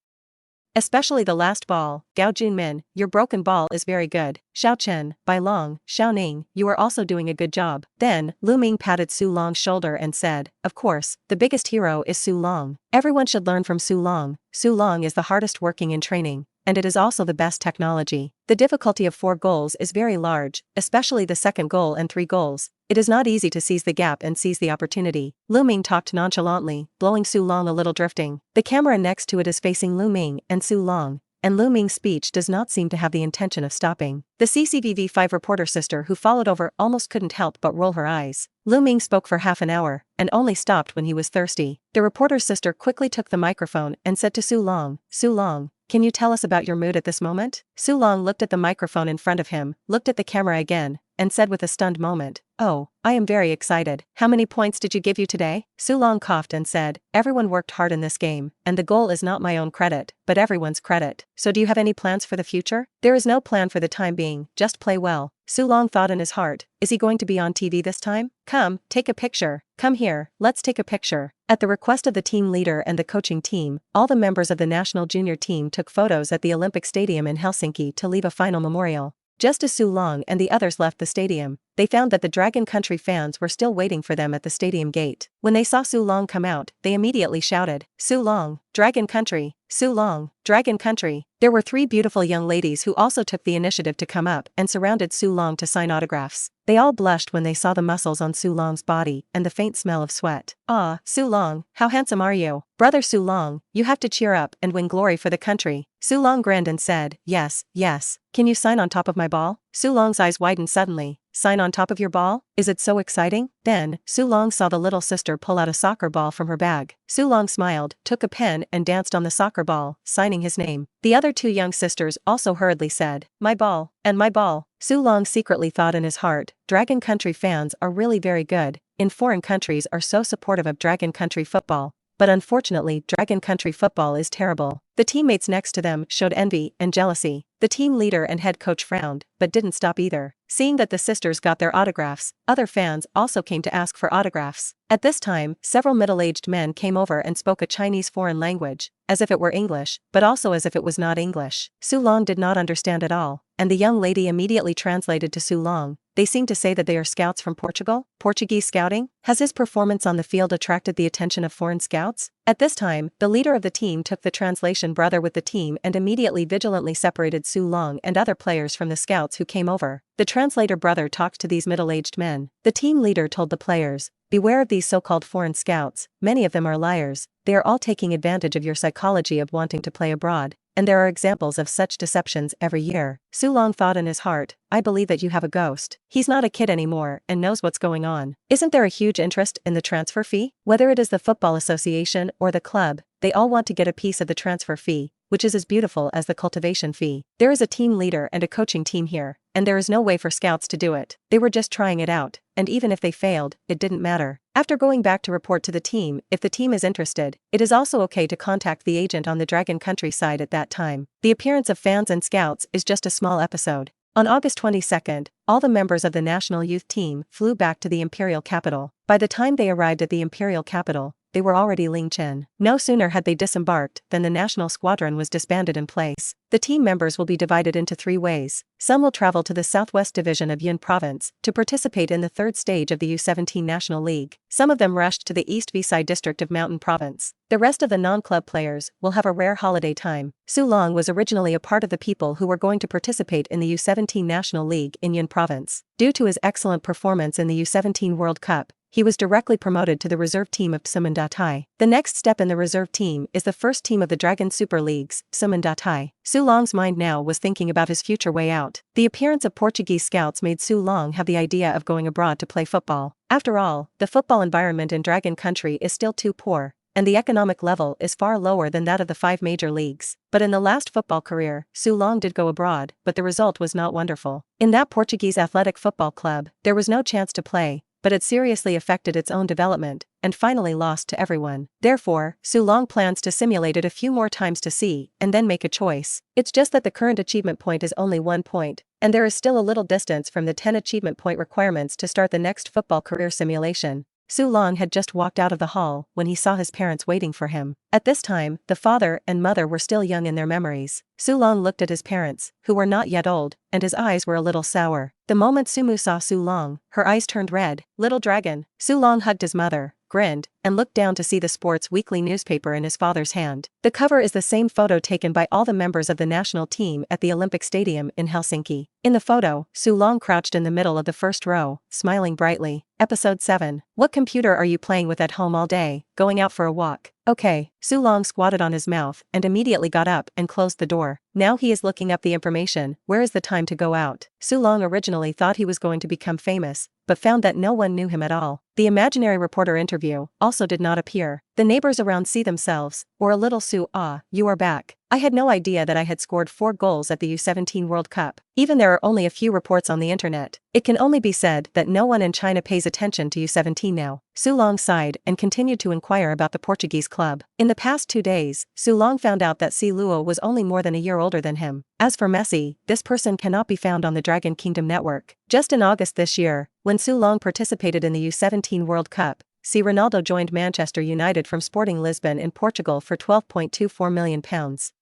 Especially the last ball. Gao Junmin, your broken ball is very good. Xiao Chen, Bai Long, Xiao Ning, you are also doing a good job. Then, Lu Ming patted Su Long's shoulder and said, of course, the biggest hero is Su Long. Everyone should learn from Su Long. Su Long is the hardest working in training, and it is also the best technology. The difficulty of 4 goals is very large, especially the second goal and 3 goals. It is not easy to seize the gap and seize the opportunity. Lu Ming talked nonchalantly, blowing Su Long a little drifting. The camera next to it is facing Lu Ming and Su Long, and Lu Ming's speech does not seem to have the intention of stopping. The CCTV5 reporter sister who followed over almost couldn't help but roll her eyes. Lu Ming spoke for half an hour, and only stopped when he was thirsty. The reporter's sister quickly took the microphone and said to Su Long, can you tell us about your mood at this moment? Su Long looked at the microphone in front of him, looked at the camera again, and said with a stunned moment, oh, I am very excited. How many points did you give you today? Su Long coughed and said, everyone worked hard in this game, and the goal is not my own credit, but everyone's credit. So do you have any plans for the future? There is no plan for the time being, just play well. Su Long thought in his heart, is he going to be on TV this time? Come, take a picture. Come here, let's take a picture. At the request of the team leader and the coaching team, all the members of the national junior team took photos at the Olympic Stadium in Helsinki to leave a final memorial. Just as Su Long and the others left the stadium, they found that the Dragon Country fans were still waiting for them at the stadium gate. When they saw Su Long come out, they immediately shouted, Su Long, Dragon Country, Su Long, Dragon Country. There were 3 beautiful young ladies who also took the initiative to come up and surrounded Su Long to sign autographs. They all blushed when they saw the muscles on Su Long's body and the faint smell of sweat. Ah, Su Long, how handsome are you? Brother Su Long, you have to cheer up and win glory for the country. Su Long grinned and said, yes, yes. Can you sign on top of my ball? Su Long's eyes widened suddenly. Sign on top of your ball? Is it so exciting? Then, Su Long saw the little sister pull out a soccer ball from her bag. Su Long smiled, took a pen and danced on the soccer ball, signing his name. The other 2 young sisters also hurriedly said, my ball, and my ball. Su Long secretly thought in his heart, Dragon Country fans are really very good, in foreign countries are so supportive of Dragon Country football. But unfortunately, Dragon Country football is terrible. The teammates next to them showed envy and jealousy. The team leader and head coach frowned, but didn't stop either. Seeing that the sisters got their autographs, other fans also came to ask for autographs. At this time, several middle-aged men came over and spoke a Chinese foreign language, as if it were English, but also as if it was not English. Su Long did not understand at all, and the young lady immediately translated to Su Long. They seem to say that they are scouts from Portugal? Portuguese scouting? Has his performance on the field attracted the attention of foreign scouts? At this time, the leader of the team took the translation brother with the team and immediately vigilantly separated Su Long and other players from the scouts who came over. The translator brother talked to these middle-aged men. The team leader told the players, "Beware of these so-called foreign scouts, many of them are liars, they are all taking advantage of your psychology of wanting to play abroad. And there are examples of such deceptions every year." Su Long thought in his heart, "I believe that you have a ghost. He's not a kid anymore and knows what's going on. Isn't there a huge interest in the transfer fee? Whether it is the football association or the club, they all want to get a piece of the transfer fee, which is as beautiful as the cultivation fee. There is a team leader and a coaching team here, and there is no way for scouts to do it. They were just trying it out, and even if they failed, it didn't matter." After going back to report to the team, if the team is interested, it is also okay to contact the agent on the Dragon Country side at that time. The appearance of fans and scouts is just a small episode. On August 22nd, all the members of the national youth team flew back to the imperial capital. By the time they arrived at the imperial capital, they were already Lingchen. No sooner had they disembarked than the national squadron was disbanded in place. The team members will be divided into 3 ways. Some will travel to the southwest division of Yun province to participate in the 3rd stage of the U17 National League. Some of them rushed to the East Visai district of Mountain province. The rest of the non-club players will have a rare holiday time. Su Long was originally a part of the people who were going to participate in the U17 National League in Yun province. Due to his excellent performance in the U17 World Cup, he was directly promoted to the reserve team of Sumandatai. The next step in the reserve team is the first team of the Dragon Super Leagues, Sumandatai. Su Long's mind now was thinking about his future way out. The appearance of Portuguese scouts made Su Long have the idea of going abroad to play football. After all, the football environment in Dragon Country is still too poor, and the economic level is far lower than that of the 5 major leagues. But in the last football career, Su Long did go abroad, but the result was not wonderful. In that Portuguese athletic football club, there was no chance to play, but it seriously affected its own development, and finally lost to everyone. Therefore, Su Long plans to simulate it a few more times to see, and then make a choice. It's just that the current achievement point is only 1 point, and there is still a little distance from the 10 achievement point requirements to start the next football career simulation. Su Long had just walked out of the hall when he saw his parents waiting for him. At this time, the father and mother were still young in their memories. Su Long looked at his parents, who were not yet old, and his eyes were a little sour. The moment Sumu saw Su Long, her eyes turned red. "Little dragon." Su Long hugged his mother, grinned, and looked down to see the sports weekly newspaper in his father's hand. The cover is the same photo taken by all the members of the national team at the Olympic Stadium in Helsinki. In the photo, Su Long crouched in the middle of the first row, smiling brightly. Episode 7. What computer are you playing with at home all day? Going out for a walk? Okay. Su Long squatted on his mouth and immediately got up and closed the door. Now he is looking up the information. Where is the time to go out? Su Long originally thought he was going to become famous, but found that no one knew him at all. The imaginary reporter interview also did not appear. The neighbors around see themselves, or a little Su, "Ah, you are back. I had no idea that I had scored 4 goals at the U17 World Cup." Even there are only a few reports on the internet. It can only be said that no one in China pays attention to U17 now. Su Long sighed and continued to inquire about the Portuguese club. In the past 2 days, Su Long found out that Si Luo was only more than a year older than him. As for Messi, this person cannot be found on the Dragon Kingdom network. Just in August this year, when Su Long participated in the U17 World Cup, C. Ronaldo joined Manchester United from Sporting Lisbon in Portugal for £12.24 million.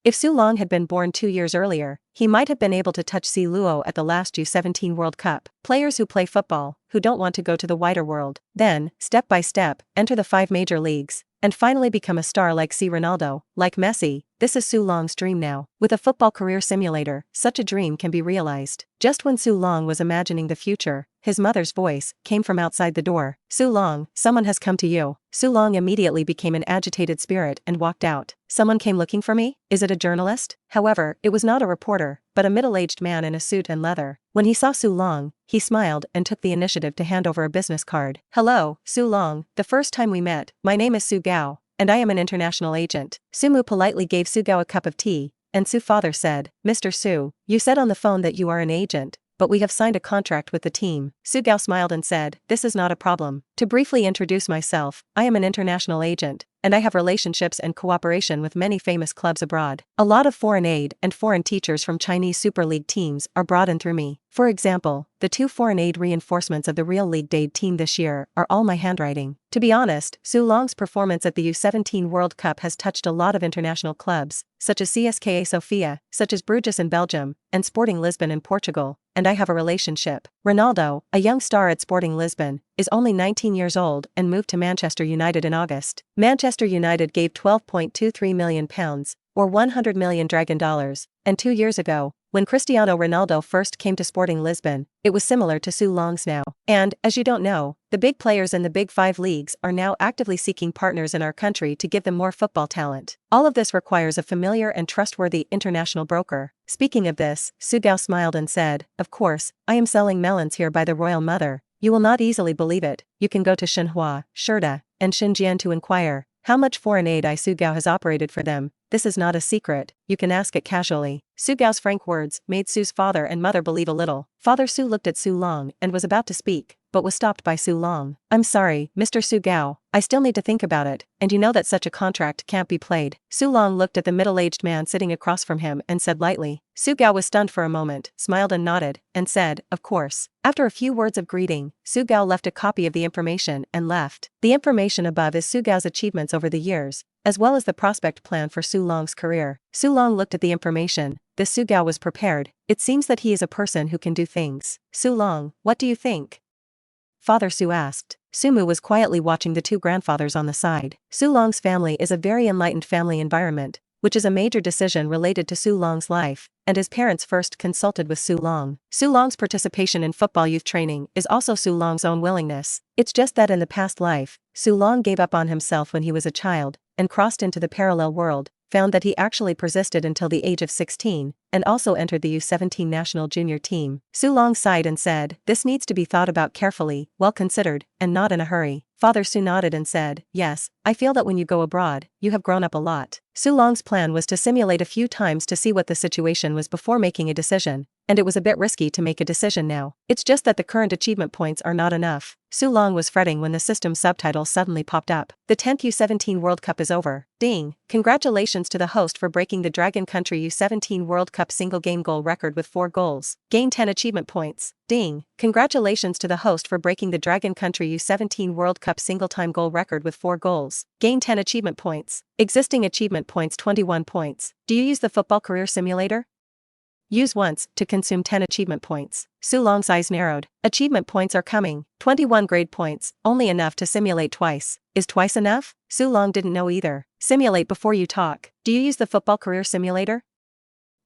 If Su Long had been born 2 years earlier, he might have been able to touch Si Luo at the last U17 World Cup. Players who play football, who don't want to go to the wider world, then, step by step, enter the 5 major leagues, and finally become a star like C. Ronaldo, like Messi. This is Su Long's dream now. With a football career simulator, such a dream can be realized. Just when Su Long was imagining the future, his mother's voice came from outside the door. "Su Long, someone has come to you." Su Long immediately became an agitated spirit and walked out. "Someone came looking for me? Is it a journalist?" However, it was not a reporter, but a middle-aged man in a suit and leather. When he saw Su Long, he smiled and took the initiative to hand over a business card. "Hello, Su Long, the first time we met, my name is Su Gao, and I am an international agent." Sumu politely gave Su Gao a cup of tea, and Su father said, "Mr. Su, you said on the phone that you are an agent, but we have signed a contract with the team. Su Gao smiled and said, "This is not a problem. To briefly introduce myself, I am an international agent, and I have relationships and cooperation with many famous clubs abroad. A lot of foreign aid and foreign teachers from Chinese Super League teams are brought in through me. For example, the 2 foreign aid reinforcements of the Real League Aid team this year are all my handwriting." To be honest, Su Long's performance at the U17 World Cup has touched a lot of international clubs, such as CSKA Sofia, such as Bruges in Belgium, and Sporting Lisbon in Portugal, and I have a relationship. Ronaldo, a young star at Sporting Lisbon, is only 19 years old and moved to Manchester United in August. Manchester United gave £12.23 million, or $100 million Dragon dollars, and 2 years ago, when Cristiano Ronaldo first came to Sporting Lisbon, it was similar to Su Long's now. And, as you don't know, the big players in the Big 5 leagues are now actively seeking partners in our country to give them more football talent. All of this requires a familiar and trustworthy international broker. Speaking of this, Su Gao smiled and said, "Of course, I am selling melons here by the Royal Mother. You will not easily believe it. You can go to Shenhua, Shirda, and Xinjiang to inquire how much foreign aid Su Gao has operated for them. This is not a secret, you can ask it casually." Su Gao's frank words made Su's father and mother believe a little. Father Su looked at Su Long and was about to speak, but was stopped by Su Long. "I'm sorry, Mr. Su Gao, I still need to think about it, and you know that such a contract can't be played." Su Long looked at the middle-aged man sitting across from him and said lightly. Su Gao was stunned for a moment, smiled and nodded, and said, "Of course." After a few words of greeting, Su Gao left a copy of the information and left. The information above is Su Gao's achievements over the years, as well as the prospect plan for Su Long's career. Su Long looked at the information. This Su Gao was prepared. It seems that he is a person who can do things. "Su Long, what do you think?" Father Su asked. Sumu was quietly watching the 2 grandfathers on the side. Su Long's family is a very enlightened family environment, which is a major decision related to Su Long's life, and his parents first consulted with Su Long. Su Long's participation in football youth training is also Su Long's own willingness. It's just that in the past life, Su Long gave up on himself when he was a child, and crossed into the parallel world, found that he actually persisted until the age of 16, and also entered the U17 national junior team. Su Long sighed and said, "This needs to be thought about carefully, well considered, and not in a hurry." Father Su nodded and said, "Yes, I feel that when you go abroad, you have grown up a lot." Su Long's plan was to simulate a few times to see what the situation was before making a decision, and it was a bit risky to make a decision now. It's just that the current achievement points are not enough. Su Long was fretting when the system subtitle suddenly popped up. "The 10th U17 World Cup is over. Ding! Congratulations to the host for breaking the Dragon Country U17 World Cup single game goal record with 4 goals. Gain 10 achievement points. Ding! Congratulations to the host for breaking the Dragon Country U17 World Cup single time goal record with 4 goals. Gain 10 achievement points. Existing achievement points 21 points. Do you use the football career simulator? Use once to consume 10 achievement points." Su Long's eyes narrowed. Achievement points are coming. 21 grade points, only enough to simulate twice. Is twice enough? Su Long didn't know either. Simulate before you talk. Do you use the football career simulator?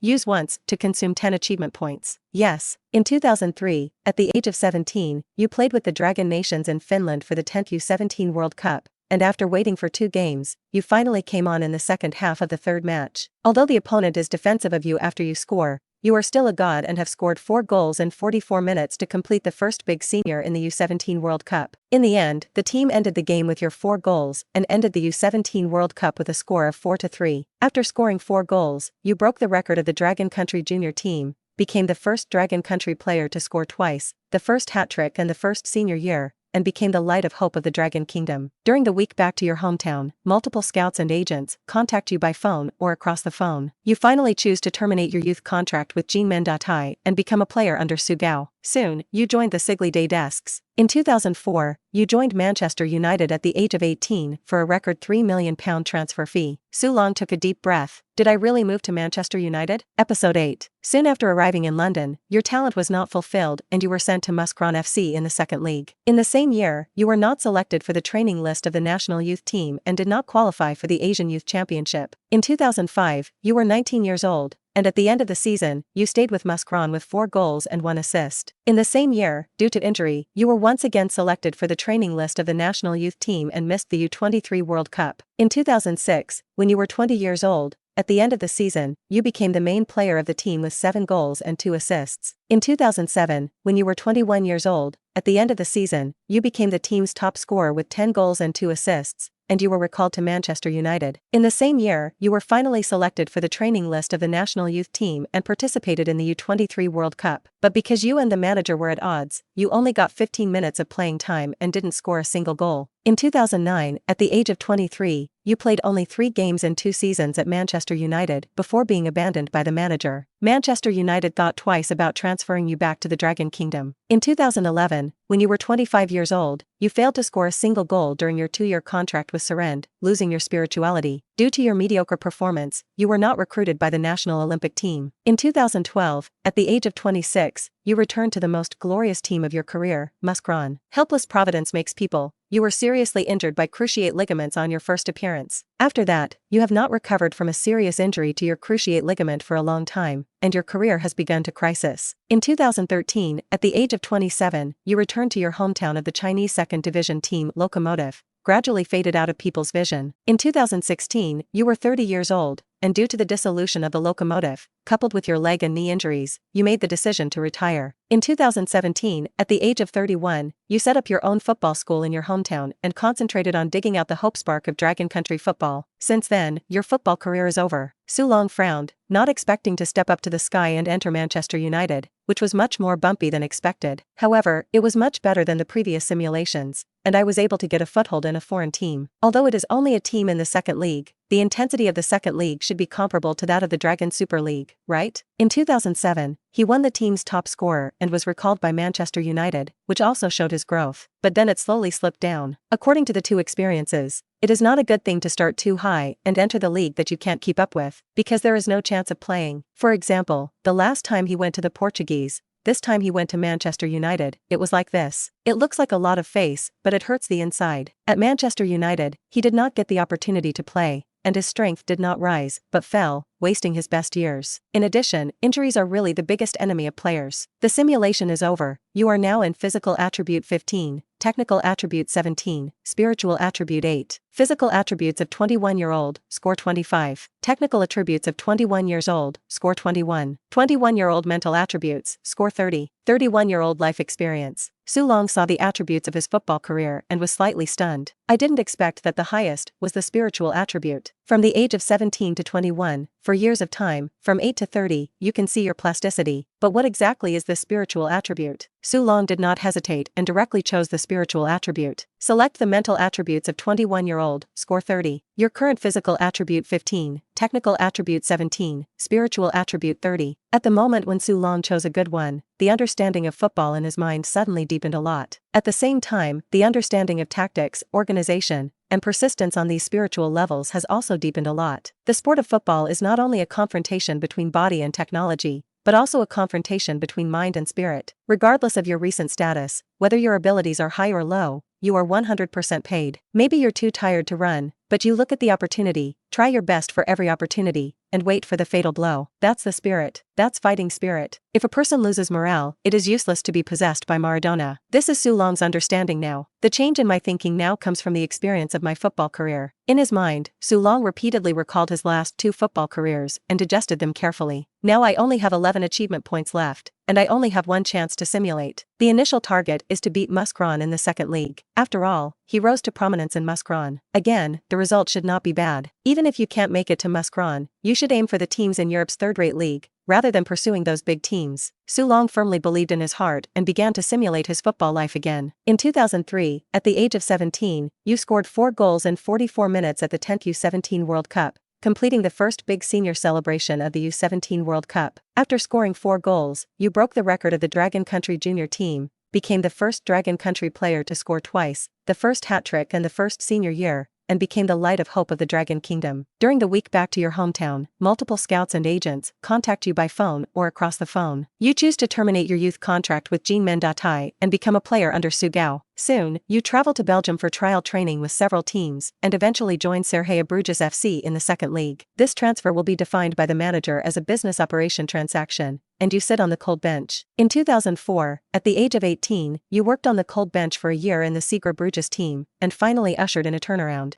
Use once to consume 10 achievement points. Yes. In 2003, at the age of 17, you played with the Dragon Nations in Finland for the 10th U17 World Cup, and after waiting for 2 games, you finally came on in the second half of the 3rd match. Although the opponent is defensive of you after you score, you are still a god and have scored 4 goals in 44 minutes to complete the first big senior in the U17 World Cup. In the end, the team ended the game with your 4 goals and ended the U17 World Cup with a score of 4-3. After scoring 4 goals, you broke the record of the Dragon Country junior team, became the first Dragon Country player to score twice, the first hat-trick and the first senior year, and became the light of hope of the Dragon Kingdom. During the week back to your hometown, multiple scouts and agents contact you by phone or across the phone. You finally choose to terminate your youth contract with Jinmen.ai and become a player under Su Gao. Soon, you joined the Sigley Day Desks. In 2004, you joined Manchester United at the age of 18 for a record £3 million transfer fee. Su Long took a deep breath. Did I really move to Manchester United? Episode 8. Soon after arriving in London, your talent was not fulfilled and you were sent to Muscron FC in the 2nd League. In the same year, you were not selected for the training list of the national youth team and did not qualify for the Asian Youth Championship. In 2005, you were 19 years old, and at the end of the season, you stayed with Muscron with 4 goals and 1 assist. In the same year, due to injury, you were once again selected for the training list of the national youth team and missed the U23 World Cup. In 2006, when you were 20 years old, at the end of the season, you became the main player of the team with 7 goals and 2 assists. In 2007, when you were 21 years old, at the end of the season, you became the team's top scorer with 10 goals and 2 assists, and you were recalled to Manchester United. In the same year, you were finally selected for the training list of the national youth team and participated in the U23 World Cup. But because you and the manager were at odds, you only got 15 minutes of playing time and didn't score a single goal. In 2009, at the age of 23, you played only 3 games in 2 seasons at Manchester United before being abandoned by the manager. Manchester United thought twice about transferring you back to the Dragon Kingdom. In 2011, when you were 25 years old, you failed to score a single goal during your 2-year contract with Serend, losing your spirituality. Due to your mediocre performance, you were not recruited by the national Olympic team. In 2012, at the age of 26, you returned to the most glorious team of your career, Muscron. Helpless Providence makes people. You were seriously injured by cruciate ligaments on your first appearance. After that, you have not recovered from a serious injury to your cruciate ligament for a long time, and your career has begun to crisis. In 2013, at the age of 27, you returned to your hometown of the Chinese second division team Lokomotiv, gradually faded out of people's vision. In 2016, you were 30 years old, and due to the dissolution of the Lokomotiv, coupled with your leg and knee injuries, you made the decision to retire. In 2017, at the age of 31, you set up your own football school in your hometown and concentrated on digging out the hope spark of Dragon Country football. Since then, your football career is over. Su Long frowned, not expecting to step up to the sky and enter Manchester United, which was much more bumpy than expected. However, it was much better than the previous simulations, and I was able to get a foothold in a foreign team. Although it is only a team in the second league, the intensity of the second league should be comparable to that of the Dragon Super League, right? In 2007, he won the team's top scorer and was recalled by Manchester United, which also showed his growth. But then it slowly slipped down. According to the two experiences, it is not a good thing to start too high and enter the league that you can't keep up with, because there is no chance of playing. For example, the last time he went to the Portuguese, this time he went to Manchester United, it was like this. It looks like a lot of face, but it hurts the inside. At Manchester United, he did not get the opportunity to play, and his strength did not rise, but fell, wasting his best years. In addition, injuries are really the biggest enemy of players. The simulation is over. You are now in Physical Attribute 15, Technical Attribute 17, Spiritual Attribute 8. Physical attributes of 21-year-old, score 25. Technical attributes of 21 years old, score 21. 21-year-old mental attributes, score 30. 31-year-old life experience. Su Long saw the attributes of his football career and was slightly stunned. I didn't expect that the highest was the spiritual attribute. From the age of 17 to 21, for years of time, from 8 to 30, you can see your plasticity. But what exactly is the spiritual attribute? Su Long did not hesitate and directly chose the spiritual attribute. Select the mental attributes of 21-year-old, score 30. Your current physical attribute 15, technical attribute 17, spiritual attribute 30. At the moment when Su Long chose a good one, the understanding of football in his mind suddenly deepened a lot. At the same time, the understanding of tactics, organization, and persistence on these spiritual levels has also deepened a lot. The sport of football is not only a confrontation between body and technology, but also a confrontation between mind and spirit. Regardless of your recent status, whether your abilities are high or low, you are 100% paid. Maybe you're too tired to run, but you look at the opportunity, try your best for every opportunity, and wait for the fatal blow. That's the spirit. That's fighting spirit. If a person loses morale, it is useless to be possessed by Maradona. This is Su Long's understanding now. The change in my thinking now comes from the experience of my football career. In his mind, Su Long repeatedly recalled his last 2 football careers and digested them carefully. Now I only have 11 achievement points left, and I only have one chance to simulate. The initial target is to beat Muscron in the second league. After all, he rose to prominence in Muscron. Again, the result should not be bad. Even if you can't make it to Muscron, you should aim for the teams in Europe's third-rate league, rather than pursuing those big teams. Su Long firmly believed in his heart and began to simulate his football life again. In 2003, at the age of 17, you scored 4 goals in 44 minutes at the 10th U17 World Cup, completing the first big senior celebration of the U17 World Cup. After scoring 4 goals, you broke the record of the Dragon Country junior team, became the first Dragon Country player to score twice, the first hat-trick and the first senior year, and became the light of hope of the Dragon Kingdom. During the week back to your hometown, multiple scouts and agents contact you by phone or across the phone. You choose to terminate your youth contract with Jean Mendatai and become a player under Su Gao. Soon, you travel to Belgium for trial training with several teams and eventually join Cercle Bruges FC in the second league. This transfer will be defined by the manager as a business operation transaction, and you sit on the cold bench. In 2004, at the age of 18, you worked on the cold bench for a year in the Cercle Bruges team, and finally ushered in a turnaround.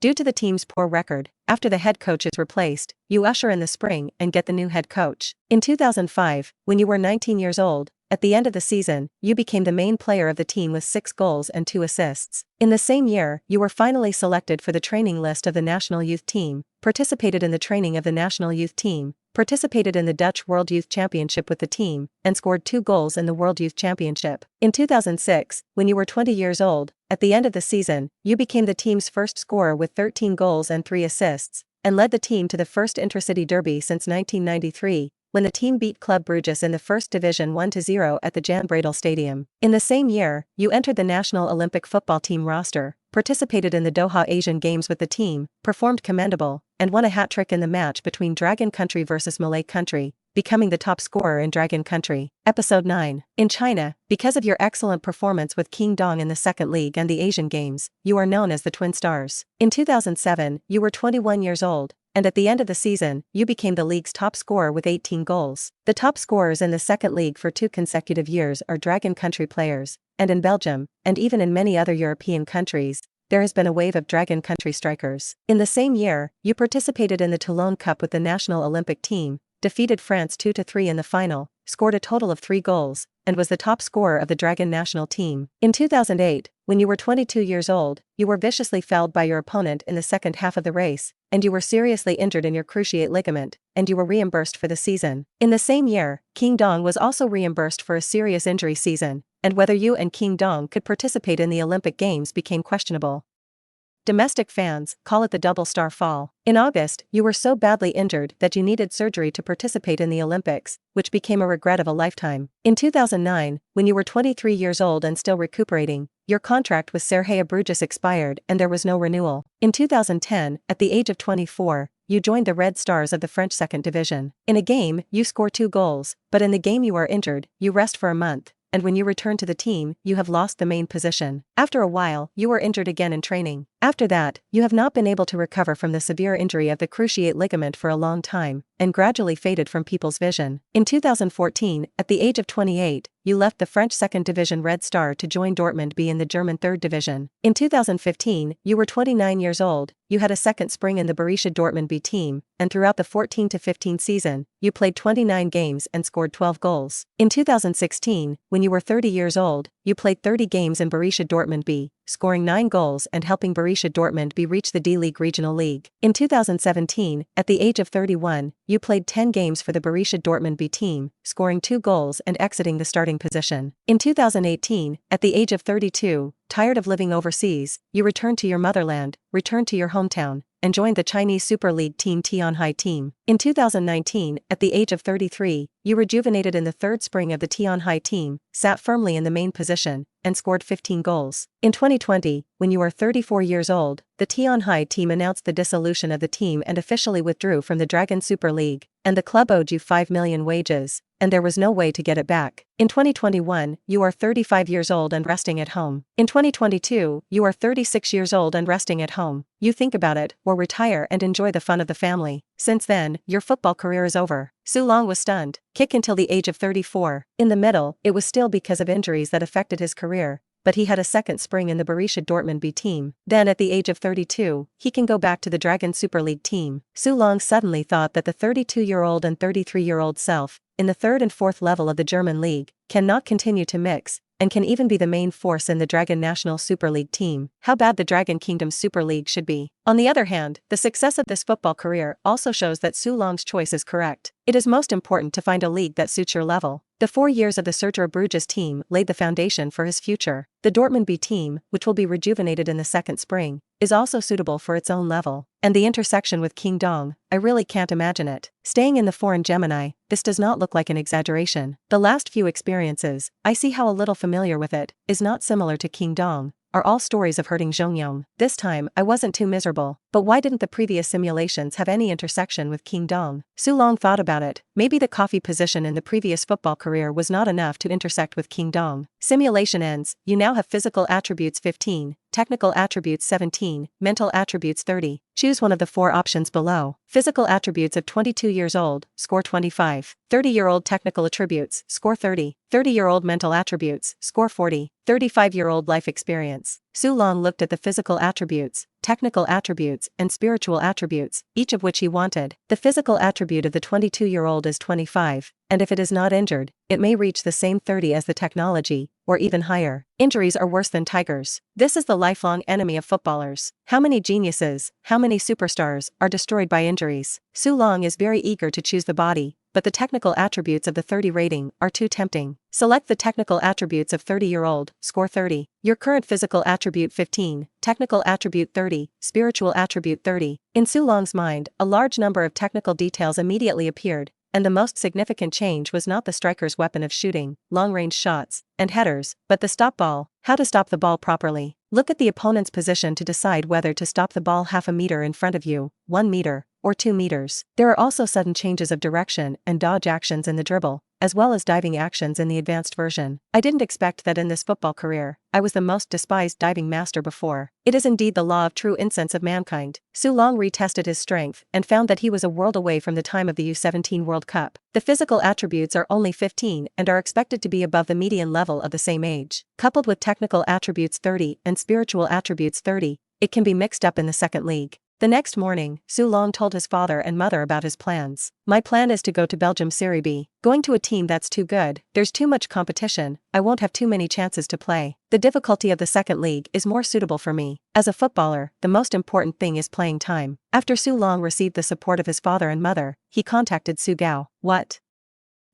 Due to the team's poor record, after the head coach is replaced, you usher in the spring and get the new head coach. In 2005, when you were 19 years old, at the end of the season, you became the main player of the team with 6 goals and 2 assists. In the same year, you were finally selected for the training list of the national youth team, participated in the training of the national youth team, participated in the Dutch World Youth Championship with the team, and scored 2 goals in the World Youth Championship. In 2006, when you were 20 years old, at the end of the season, you became the team's first scorer with 13 goals and 3 assists, and led the team to the first intercity derby since 1993, when the team beat Club Bruges in the First Division 1-0 at the Jan Breydel Stadium. In the same year, you entered the national Olympic football team roster, participated in the Doha Asian Games with the team, performed commendable, and won a hat-trick in the match between Dragon Country versus Malay Country, becoming the top scorer in Dragon Country. Episode 9. In China, because of your excellent performance with Qingdong in the Second League and the Asian Games, you are known as the Twin Stars. In 2007, you were 21 years old, and at the end of the season, you became the league's top scorer with 18 goals. The top scorers in the Second League for 2 consecutive years are Dragon Country players, and in Belgium, and even in many other European countries, there has been a wave of Dragon Country strikers. In the same year, you participated in the Toulon Cup with the national Olympic team, defeated France 2-3 in the final, scored a total of 3 goals, and was the top scorer of the Dragon national team. In 2008, when you were 22 years old, you were viciously fouled by your opponent in the second half of the race, and you were seriously injured in your cruciate ligament, and you were reimbursed for the season. In the same year, Qingdong was also reimbursed for a serious injury season, and whether you and Qingdong could participate in the Olympic Games became questionable. Domestic fans call it the double star fall. In August, you were so badly injured that you needed surgery to participate in the Olympics, which became a regret of a lifetime. In 2009, when you were 23 years old and still recuperating, your contract with Serhea Bruges expired and there was no renewal. In 2010, at the age of 24, you joined the Red Stars of the French Second Division. In a game, you score 2 goals, but in the game you are injured, you rest for a month, and when you return to the team, you have lost the main position. After a while, you were injured again in training. After that, you have not been able to recover from the severe injury of the cruciate ligament for a long time, and gradually faded from people's vision. In 2014, at the age of 28, you left the French Second Division Red Star to join Dortmund B in the German Third Division. In 2015, you were 29 years old, you had a second spring in the Borussia Dortmund B team, and throughout the 14-15 season, you played 29 games and scored 12 goals. In 2016, when you were 30 years old, you played 30 games in Borussia Dortmund B, scoring 9 goals and helping Borussia Dortmund B reach the D-League Regional League. In 2017, at the age of 31, you played 10 games for the Borussia Dortmund B team, scoring 2 goals and exiting the starting position. In 2018, at the age of 32, tired of living overseas, you returned to your motherland, returned to your hometown, and joined the Chinese Super League team Tianhai team. In 2019, at the age of 33, you rejuvenated in the third spring of the Tianhai team, sat firmly in the main position, and scored 15 goals. In 2020, when you were 34 years old, the Tianhai team announced the dissolution of the team and officially withdrew from the Dragon Super League, and the club owed you 5 million wages, and there was no way to get it back. In 2021, you are 35 years old and resting at home. In 2022, you are 36 years old and resting at home. You think about it, or retire and enjoy the fun of the family. Since then, your football career is over. Su Long was stunned. Kick until the age of 34. In the middle, it was still because of injuries that affected his career, but he had a second spring in the Borussia Dortmund B team. Then at the age of 32, he can go back to the Dragon Super League team. Su Long suddenly thought that the 32-year-old and 33-year-old self, in the third and fourth level of the German league, cannot continue to mix, and can even be the main force in the Dragon National Super League team. How bad the Dragon Kingdom Super League should be. On the other hand, the success of this football career also shows that Su Long's choice is correct. It is most important to find a league that suits your level. The 4 years of the Cercle Bruges team laid the foundation for his future. The Dortmund B team, which will be rejuvenated in the second spring, is also suitable for its own level. And the intersection with Qingdong, I really can't imagine it. Staying in the foreign Gemini, this does not look like an exaggeration. The last few experiences, I see how a little familiar with it, is not similar to Qingdong, are all stories of hurting Zhongyong. This time, I wasn't too miserable. But why didn't the previous simulations have any intersection with Qingdong? Su Long thought about it. Maybe the coffee position in the previous football career was not enough to intersect with Qingdong. Simulation ends. You now have physical attributes 15, technical attributes 17, mental attributes 30. Choose one of the 4 options below. Physical attributes of 22 years old, score 25. 30-year-old technical attributes, score 30. 30-year-old mental attributes, score 40. 35-year-old life experience, Su Long looked at the physical attributes, technical attributes, and spiritual attributes, each of which he wanted. The physical attribute of the 22-year-old is 25, and if it is not injured, it may reach the same 30 as the technology, or even higher. Injuries are worse than tigers. This is the lifelong enemy of footballers. How many geniuses, how many superstars, are destroyed by injuries? Su Long is very eager to choose the body, but the technical attributes of the 30 rating are too tempting. Select the technical attributes of 30-year-old, score 30. Your current physical attribute 15, technical attribute 30, spiritual attribute 30. In Su Long's mind, a large number of technical details immediately appeared, and the most significant change was not the striker's weapon of shooting, long-range shots, and headers, but the stop ball, how to stop the ball properly. Look at the opponent's position to decide whether to stop the ball half a meter in front of you, 1 meter, or 2 meters. There are also sudden changes of direction and dodge actions in the dribble, as well as diving actions in the advanced version. I didn't expect that in this football career, I was the most despised diving master before. It is indeed the law of true incense of mankind. Su Long retested his strength and found that he was a world away from the time of the U17 World Cup. The physical attributes are only 15 and are expected to be above the median level of the same age. Coupled with technical attributes 30 and spiritual attributes 30, it can be mixed up in the second league. The next morning, Su Long told his father and mother about his plans. My plan is to go to Belgium Serie B. Going to a team that's too good, there's too much competition, I won't have too many chances to play. The difficulty of the second league is more suitable for me. As a footballer, the most important thing is playing time. After Su Long received the support of his father and mother, he contacted Su Gao. What?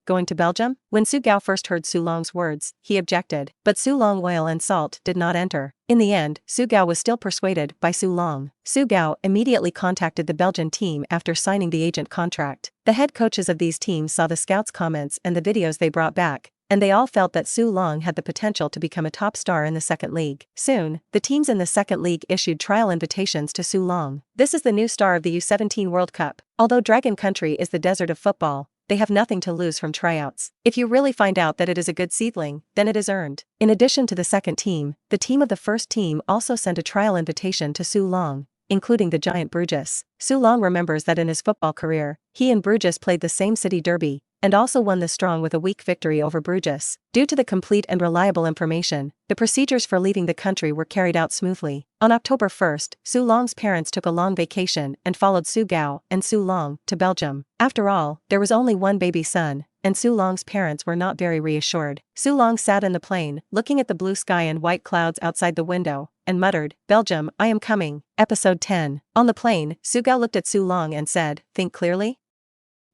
Going to Belgium? When Su Gao first heard Su Long's words, he objected, but Su Long oil and salt did not enter. In the end, Su Gao was still persuaded by Su Long. Su Gao immediately contacted the Belgian team after signing the agent contract. The head coaches of these teams saw the scouts' comments and the videos they brought back, and they all felt that Su Long had the potential to become a top star in the second league. Soon, the teams in the second league issued trial invitations to Su Long. This is the new star of the U17 World Cup. Although Dragon Country is the desert of football, they have nothing to lose from tryouts. If you really find out that it is a good seedling, then it is earned. In addition to the second team, the team of the first team also sent a trial invitation to Su Long, including the giant Bruges. Su Long remembers that in his football career, he and Bruges played the same city derby, and also won the strong with a weak victory over Bruges. Due to the complete and reliable information, the procedures for leaving the country were carried out smoothly. On October 1st, Su Long's parents took a long vacation and followed Su Gao and Su Long to Belgium. After all, there was only one baby son, and Su Long's parents were not very reassured. Su Long sat in the plane, looking at the blue sky and white clouds outside the window, and muttered, "Belgium, I am coming." Episode 10. On the plane, Su Gao looked at Su Long and said, "Think clearly?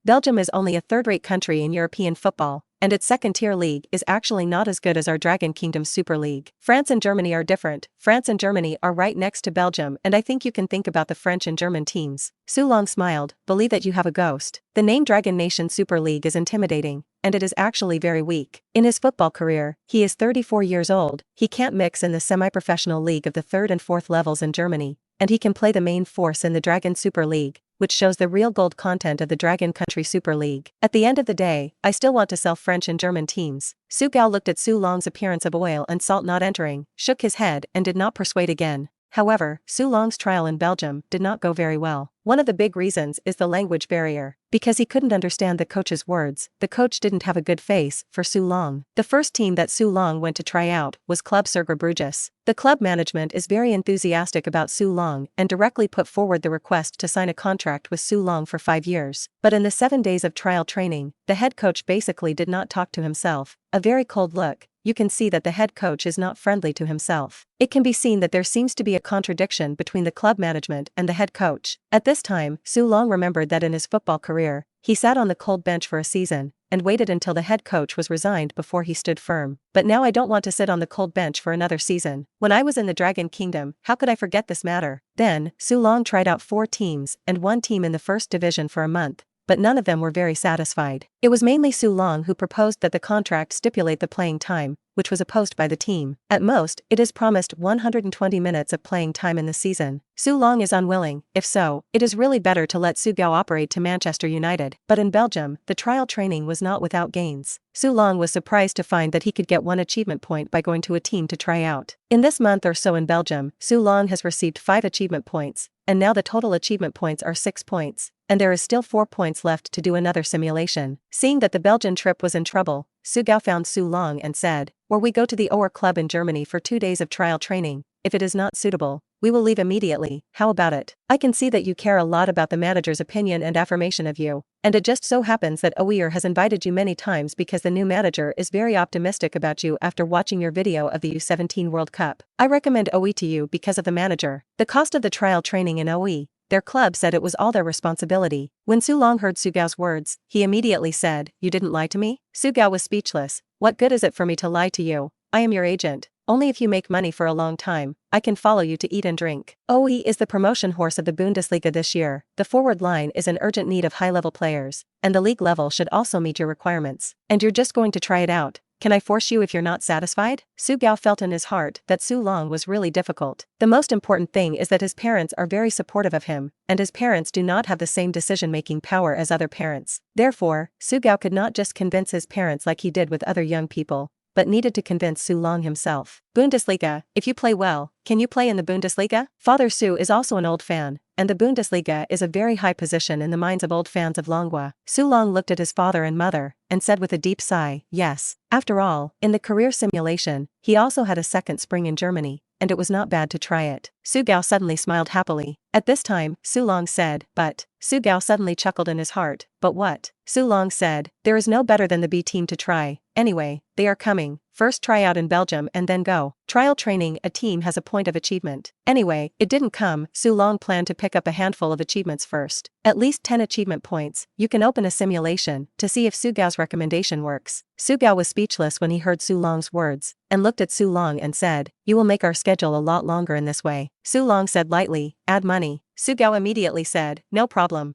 Belgium is only a third-rate country in European football, and its second-tier league is actually not as good as our Dragon Kingdom Super League. France and Germany are different. France and Germany are right next to Belgium, and I think you can think about the French and German teams." Su Long smiled, "Believe that you have a ghost. The name Dragon Nation Super League is intimidating, and it is actually very weak. In his football career, he is 34 years old, he can't mix in the semi-professional league of the third and fourth levels in Germany, and he can play the main force in the Dragon Super League, which shows the real gold content of the Dragon Country Super League. At the end of the day, I still want to sell French and German teams." Su Gao looked at Su Long's appearance of oil and salt not entering, shook his head and did not persuade again. However, Su Long's trial in Belgium did not go very well. One of the big reasons is the language barrier. Because he couldn't understand the coach's words, the coach didn't have a good face for Su Long. The first team that Su Long went to try out was Club Cercle Bruges. The club management is very enthusiastic about Su Long and directly put forward the request to sign a contract with Su Long for 5 years. But in the 7 days of trial training, the head coach basically did not talk to himself. A very cold look. You can see that the head coach is not friendly to himself. It can be seen that there seems to be a contradiction between the club management and the head coach. At this time, Su Long remembered that in his football career, he sat on the cold bench for a season, and waited until the head coach was resigned before he stood firm. But now I don't want to sit on the cold bench for another season. When I was in the Dragon Kingdom, how could I forget this matter? Then, Su Long tried out 4 teams and 1 team in the first division for a month, but none of them were very satisfied. It was mainly Su Long who proposed that the contract stipulate the playing time, which was opposed by the team. At most, it is promised 120 minutes of playing time in the season. Su Long is unwilling. If so, it is really better to let Su Gao operate to Manchester United. But in Belgium, the trial training was not without gains. Su Long was surprised to find that he could get 1 achievement point by going to a team to try out. In this month or so in Belgium, Su Long has received 5 achievement points, and now the total achievement points are 6 points, and there is still 4 points left to do another simulation. Seeing that the Belgian trip was in trouble, Su Gao found Su Long and said, "Or we go to the OR club in Germany for 2 days of trial training, if it is not suitable, we will leave immediately. How about it? I can see that you care a lot about the manager's opinion and affirmation of you. And it just so happens that OER has invited you many times because the new manager is very optimistic about you after watching your video of the U17 World Cup. I recommend OE to you because of the manager. The cost of the trial training in OE. Their club said it was all their responsibility. When Su Long heard Su Gao's words, he immediately said, "You didn't lie to me?" Su Gao was speechless. "What good is it for me to lie to you? I am your agent. Only if you make money for a long time, I can follow you to eat and drink." OE is the promotion horse of the Bundesliga this year. The forward line is in urgent need of high-level players, and the league level should also meet your requirements. And you're just going to try it out. Can I force you if you're not satisfied? Su Gao felt in his heart that Su Long was really difficult. The most important thing is that his parents are very supportive of him, and his parents do not have the same decision-making power as other parents. Therefore, Su Gao could not just convince his parents like he did with other young people, but needed to convince Su Long himself. Bundesliga, if you play well, can you play in the Bundesliga? Father Su is also an old fan, and the Bundesliga is a very high position in the minds of old fans of Longhua. Su Long looked at his father and mother, and said with a deep sigh, yes. After all, in the career simulation, he also had a second spring in Germany, and it was not bad to try it. Su Gao suddenly smiled happily. At this time, Su Long said, but. Su Gao suddenly chuckled in his heart, but what? Su Long said, there is no better than the B team to try. Anyway, they are coming. First try out in Belgium and then go. Trial training, a team has a point of achievement. Anyway, it didn't come. Su Long planned to pick up a handful of achievements first. At least 10 achievement points. You can open a simulation to see if Su Gao's recommendation works. Su Gao was speechless when he heard Su Long's words, and looked at Su Long and said, you will make our schedule a lot longer in this way. Su Long said lightly, add money. Su Gao immediately said, no problem.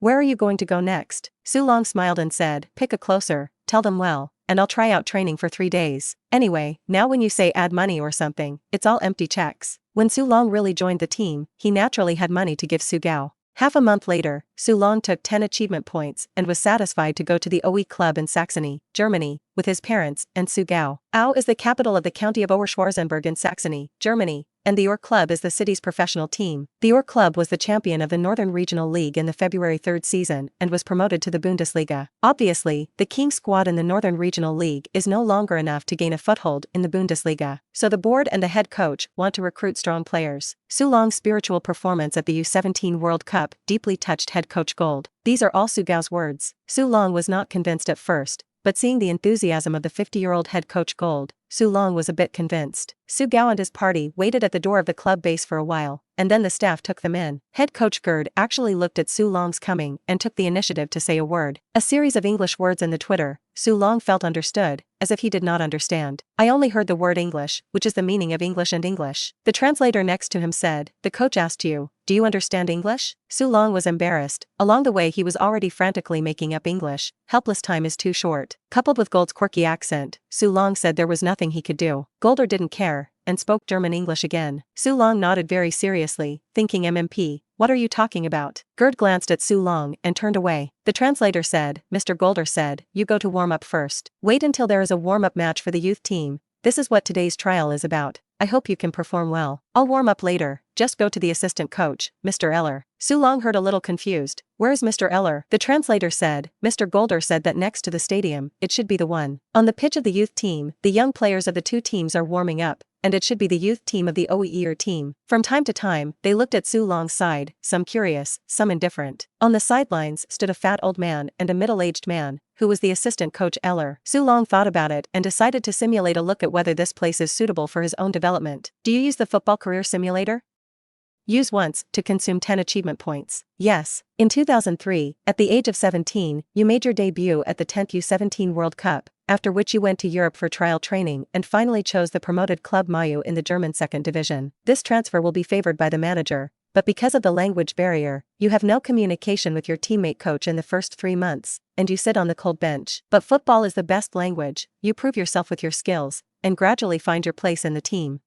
Where are you going to go next? Su Long smiled and said, pick a closer, tell them well, and I'll try out training for 3 days. Anyway, now when you say add money or something, it's all empty checks. When Su Long really joined the team, he naturally had money to give Su Gao. Half a month later, Su Long took 10 achievement points and was satisfied to go to the OE club in Saxony, Germany, with his parents and Su Gao. Au is the capital of the county of Oberschwarzenberg in Saxony, Germany, and the OER club is the city's professional team. The OER club was the champion of the Northern Regional League in the February 3rd season and was promoted to the Bundesliga. Obviously, the King squad in the Northern Regional League is no longer enough to gain a foothold in the Bundesliga, so the board and the head coach want to recruit strong players. Su Long's spiritual performance at the U17 World Cup deeply touched head coach Gold. These are all Su Gao's words. Su Long was not convinced at first, but seeing the enthusiasm of the 50-year-old head coach Gold, Su Long was a bit convinced. Su Gao and his party waited at the door of the club base for a while, and then the staff took them in. Head coach Gerd actually looked at Su Long's coming and took the initiative to say a word. A series of English words in the Twitter. Su Long felt understood, as if he did not understand. I only heard the word English, which is the meaning of English and English. The translator next to him said, the coach asked you, do you understand English? Su Long was embarrassed. Along the way he was already frantically making up English. Helpless time is too short. Coupled with Gold's quirky accent, Su Long said there was nothing he could do. Golder didn't care, and spoke German English again. Su Long nodded very seriously, thinking MMP, what are you talking about? Gerd glanced at Su Long and turned away. The translator said, Mr. Golder said, you go to warm up first. Wait until there is a warm-up match for the youth team. This is what today's trial is about. I hope you can perform well. I'll warm up later. Just go to the assistant coach, Mr. Eller. Su Long heard a little confused. Where's Mr. Eller? The translator said, Mr. Golder said that next to the stadium, it should be the one. On the pitch of the youth team, the young players of the two teams are warming up, and it should be the youth team of the OER team. From time to time, they looked at Su Long's side, some curious, some indifferent. On the sidelines stood a fat old man and a middle-aged man, who was the assistant coach Eller. Su Long thought about it and decided to simulate a look at whether this place is suitable for his own development. Do you use the football career simulator? Use once to consume 10 achievement points. Yes. In 2003, at the age of 17, you made your debut at the 10th U17 World Cup, after which you went to Europe for trial training and finally chose the promoted club Mayu in the German 2nd division. This transfer will be favored by the manager, but because of the language barrier, you have no communication with your teammate coach in the first 3 months, and you sit on the cold bench. But football is the best language. You prove yourself with your skills, and gradually find your place in the team.